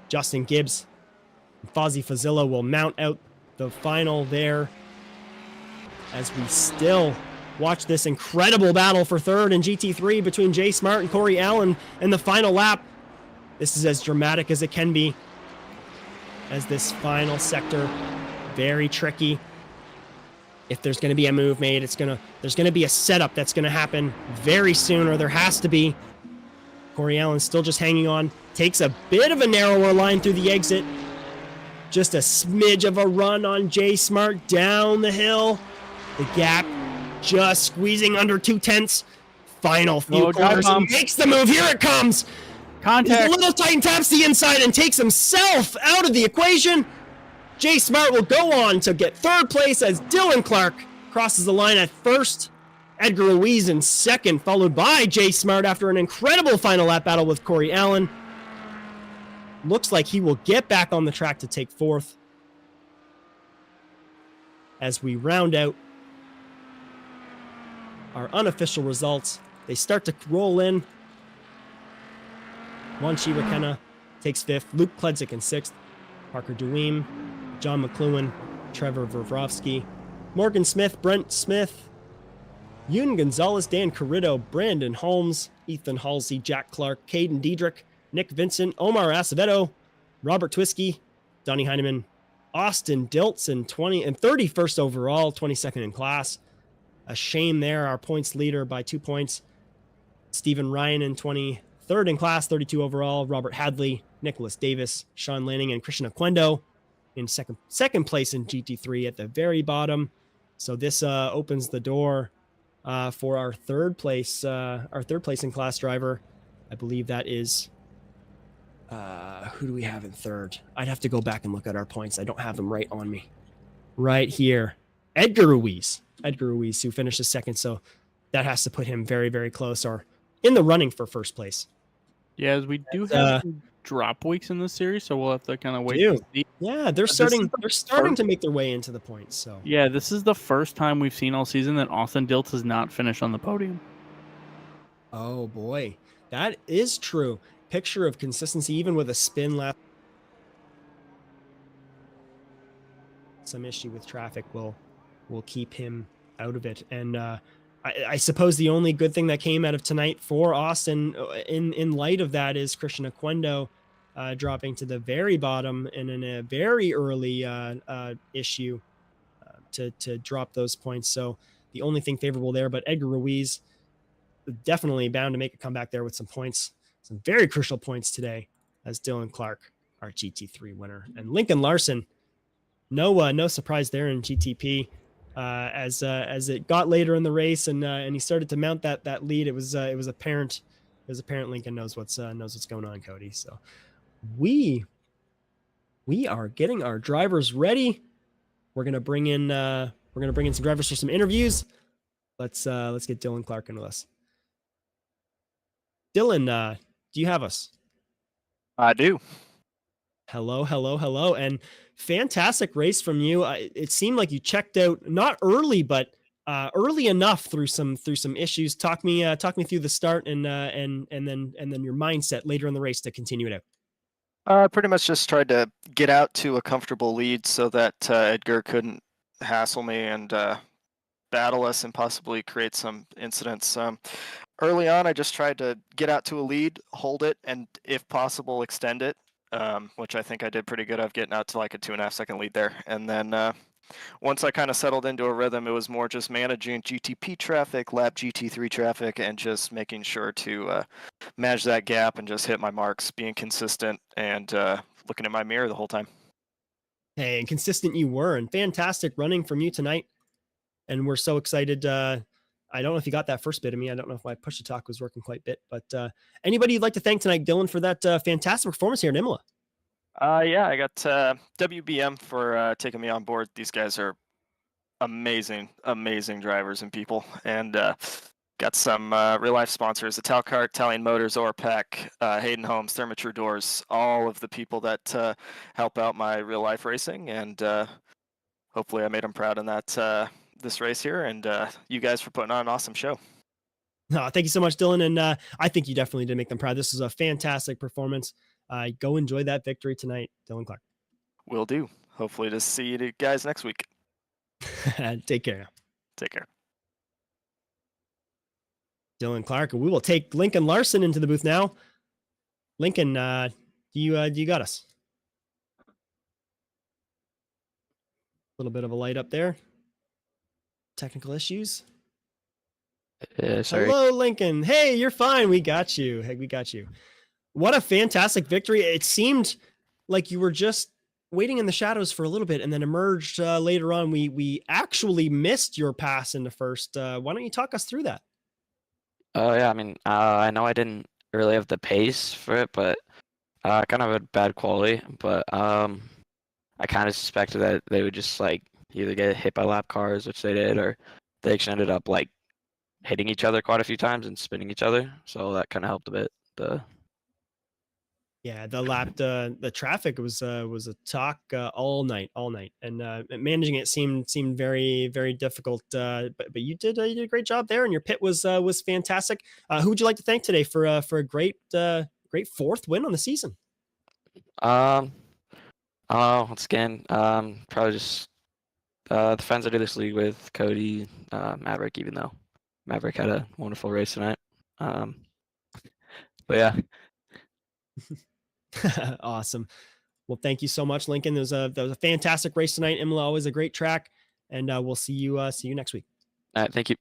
Justin Gibbs and Fozzie Fazillo will mount out the final there as we still watch this incredible battle for 3rd and GT3 between Jay Smart and Corey Allen in the final lap. This is as dramatic as it can be as this final sector, very tricky. If there's going to be a move made, there's going to be a setup that's going to happen very soon, or there has to be. Corey Allen still just hanging on. Takes a bit of a narrower line through the exit. Just a smidge of a run on Jay Smart down the hill. The gap just squeezing under 2/10. Final few corners. Makes the move. Here it comes. Contact. He's a little tight and taps the inside and takes himself out of the equation. Jay Smart will go on to get 3rd place as Dylan Clark crosses the line at 1st. Edgar Ruiz in 2nd, followed by Jay Smart after an incredible final lap battle with Corey Allen. Looks like he will get back on the track to take 4th. As we round out our unofficial results, they start to roll in. Juan Chirakena takes 5th, Luke Kledzik in 6th, Parker Dueem, John McLuhan, Trevor Vrovsky, Morgan Smith, Brent Smith, Yoon Gonzalez, Dan Carrito, Brandon Holmes, Ethan Halsey, Jack Clark, Caden Diedrich, Nick Vincent, Omar Acevedo, Robert Twiskey, Donnie Heineman, Austin Diltz, 20 and 31st overall, 22nd in class. A shame there. Our points leader by 2 points. Stephen Ryan in 23rd in class, 32 overall. Robert Hadley, Nicholas Davis, Sean Lanning, and Christian Aquendo in second place in GT3 at the very bottom. So this opens the door for our third place in class driver. I believe that is who do we have in 3rd? I'd have to go back and look at our points. I don't have them right on me. Right here. Edgar Ruiz, who finishes 2nd. So that has to put him very, very close or in the running for 1st place. Yeah, as we do have drop weeks in this series, so we'll have to kind of wait to see. Yeah, they're starting to make their way into the points. So yeah, this is the first time we've seen all season that Austin Diltz has not finished on the podium. Oh boy, that is true. Picture of consistency, even with a spin lap. Some issue with traffic will keep him out of it, and I suppose the only good thing that came out of tonight for Austin in light of that is Christian Aquendo dropping to the very bottom and in a very early issue to drop those points. So the only thing favorable there, but Edgar Ruiz definitely bound to make a comeback there with some points, some very crucial points today, as Dylan Clark, our GT3 winner, and Lincoln Larson. No surprise there in GTP. As it got later in the race and he started to mount that lead, it was apparent. It was apparent Lincoln knows what's going on, Cody. So we are getting our drivers ready. We're gonna bring in some drivers for some interviews. Let's get Dylan Clark into this. Dylan, do you have us? I do. Hello, and fantastic race from you. It seemed like you checked out not early, but early enough through some issues. Talk me through the start and then your mindset later in the race to continue it out. I pretty much just tried to get out to a comfortable lead so that Edgar couldn't hassle me and battle us and possibly create some incidents. Early on, I just tried to get out to a lead, hold it, and if possible, extend it, which I think I did pretty good of, getting out to like a 2.5 second lead there. And then once I kind of settled into a rhythm, it was more just managing GTP traffic, lap GT3 traffic, and just making sure to manage that gap and just hit my marks, being consistent and looking at my mirror the whole time. Hey, and consistent you were, and fantastic running from you tonight. And we're so excited. I don't know if you got that first bit of me. I don't know if my push to talk was working quite a bit, but anybody you'd like to thank tonight, Dylan, for that fantastic performance here in Imola? Yeah, I got WBM for taking me on board. These guys are amazing drivers and people, and got some real life sponsors: Italcart, Italian Motors, Orpac, Hayden Homes, Thermatrue Doors, all of the people that help out my real life racing, and hopefully I made them proud in that this race here, and you guys for putting on an awesome show. No, thank you so much, Dylan, and I think you definitely did make them proud. This was a fantastic performance. Go enjoy that victory tonight, Dylan Clark. Will do. Hopefully to see you guys next week. Take care. Take care. Dylan Clark, and we will take Lincoln Larson into the booth now. Lincoln, do you got us? A little bit of a light up there. Technical issues. Sorry. Hello, Lincoln. Hey, you're fine. We got you. Hey, we got you. What a fantastic victory. It seemed like you were just waiting in the shadows for a little bit and then emerged later on. We actually missed your pass into first. Why don't you talk us through that? Oh, yeah. I mean, I know I didn't really have the pace for it, but I kind of had bad quality. But I kind of suspected that they would just like either get hit by lap cars, which they did, or they actually ended up like hitting each other quite a few times and spinning each other. So that kind of helped a bit. Yeah, the traffic was a talk all night, and managing it seemed very, very difficult. But you did a great job there, and your pit was fantastic. Who would you like to thank today for a great fourth win on the season? Once again, probably just the friends I do this league with, Cody, Maverick, even though Maverick had a wonderful race tonight. But yeah. Awesome. Well, thank you so much, Lincoln. That was a fantastic race tonight. Imola, always a great track, and we'll see you next week. All right, thank you.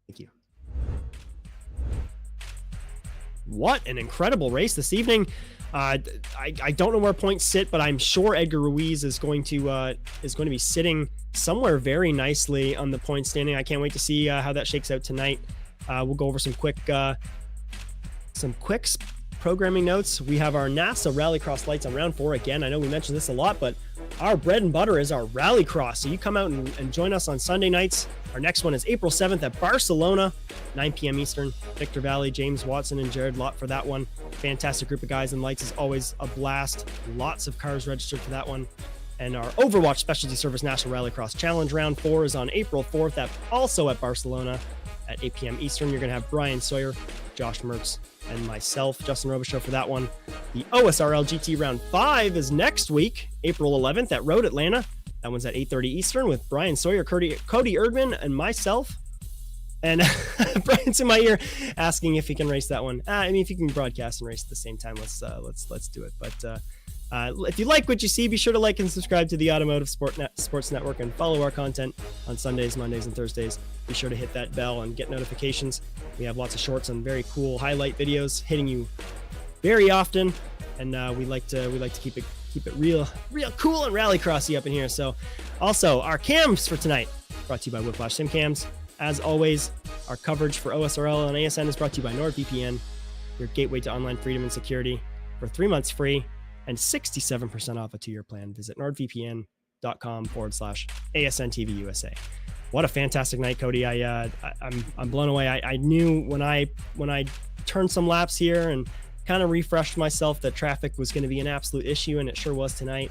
Thank you. What an incredible race this evening. I don't know where points sit, but I'm sure Edgar Ruiz is going to be sitting somewhere very nicely on the point standing. I can't wait to see how that shakes out tonight. We'll go over some quick programming notes. We have our NASA Rallycross lights on round 4 again. I know we mentioned this a lot, but our bread and butter is our Rallycross. So you come out and join us on Sunday nights. Our next one is April 7th at Barcelona, 9 p.m. Eastern. Victor Vallee, James Watson, and Jared Lott for that one. Fantastic group of guys, and lights is always a blast. Lots of cars registered for that one. And our Overwatch Specialty Service National Rallycross Challenge round 4 is on April 4th, also at Barcelona at 8 p.m. Eastern. You're going to have Brian Sawyer, Josh Mertz, and myself, Justin Robichaud, for that one. The OSRL GT Round 5 is next week, April 11th at Road Atlanta. That one's at 8:30 Eastern with Brian Sawyer, Cody Erdmann, and myself. And Brian's in my ear asking if he can race that one. I mean, if you can broadcast and race at the same time, let's do it. But If you like what you see, be sure to like and subscribe to the Automotive Sports Network and follow our content on Sundays, Mondays, and Thursdays. Be sure to hit that bell and get notifications. We have lots of shorts and very cool highlight videos hitting you very often, and we like to keep it real cool and rallycrossy up in here. So, also our cams for tonight brought to you by Whiplash Sim Cams. As always, our coverage for OSRL and ASN is brought to you by NordVPN, your gateway to online freedom and security. For 3 months free and 67% off a 2-year plan, visit nordvpn.com/ASNTVUSA. What a fantastic night, Cody. I'm blown away. I knew when I turned some laps here and kind of refreshed myself that traffic was going to be an absolute issue, and it sure was tonight.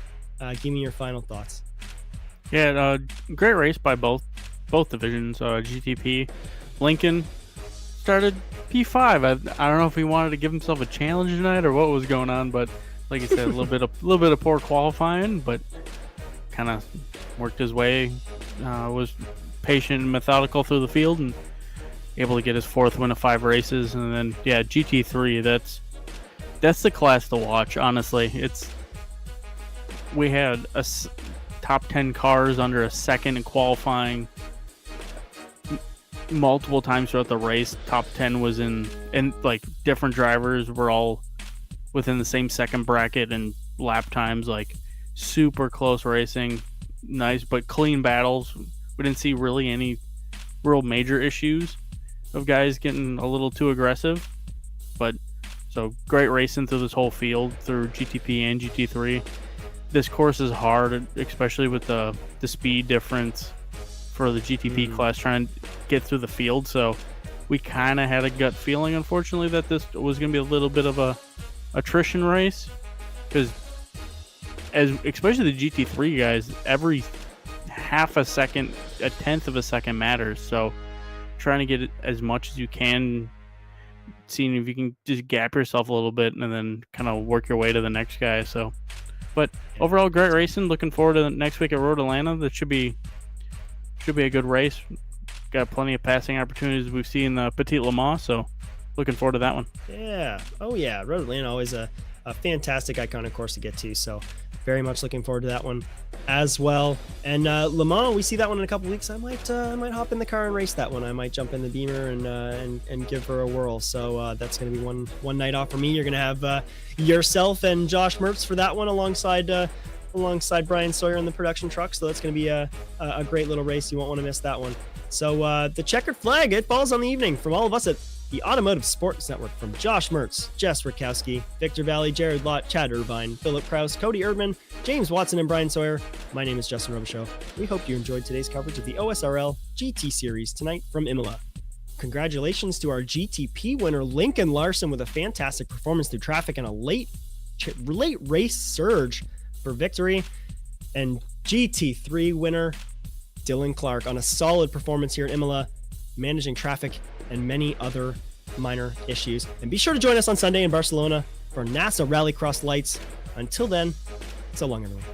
Give me your final thoughts. Yeah, great race by both divisions. GTP, Lincoln started P5. I don't know if he wanted to give himself a challenge tonight or what was going on, but like I said, a little bit of poor qualifying, but kind of worked his way. Was patient and methodical through the field and able to get his 4th win of 5 races. And then GT3, that's the class to watch. Honestly, we had a top 10 cars under a second in qualifying multiple times throughout the race. Top 10 was in like different drivers were all within the same second bracket and lap times, like super close racing, nice but clean battles. We didn't see really any real major issues of guys getting a little too aggressive, but so great racing through this whole field through GTP and GT3. This course is hard, especially with the speed difference for the GTP class trying to get through the field. So we kind of had a gut feeling, unfortunately, that this was going to be a little bit of a attrition race, because especially the GT3 guys, every half a second, a tenth of a second matters. So trying to get it as much as you can, seeing if you can just gap yourself a little bit and then kind of work your way to the next guy. So, but overall, great racing. Looking forward to next week at Road Atlanta. That should be a good race. Got plenty of passing opportunities we've seen the Petit Le Mans, so looking forward to that one. Yeah. Oh yeah. Road Atlanta, always a fantastic iconic course to get to. So very much looking forward to that one as well. And Le Mans, we see that one in a couple weeks. I might hop in the car and race that one. I might jump in the Beamer and give her a whirl. So that's going to be one night off for me. You're going to have yourself and Josh Mertz for that one alongside Brian Sawyer in the production truck. So that's going to be a great little race. You won't want to miss that one. So the checkered flag, it falls on the evening from all of us at the Automotive Sports Network, from Josh Mertz, Jess Rakowski, Victor Vallee, Jared Lott, Chad Irvine, Philip Krause, Cody Erdmann, James Watson, and Brian Sawyer. My name is Justin Robichaud. We hope you enjoyed today's coverage of the OSRL GT Series tonight from Imola. Congratulations to our GTP winner, Lincoln Larson, with a fantastic performance through traffic and a late race surge for victory. And GT3 winner, Dylan Clark, on a solid performance here at Imola, managing traffic and many other minor issues. And be sure to join us on Sunday in Barcelona for NASA Rallycross Lights. Until then, so long, everyone.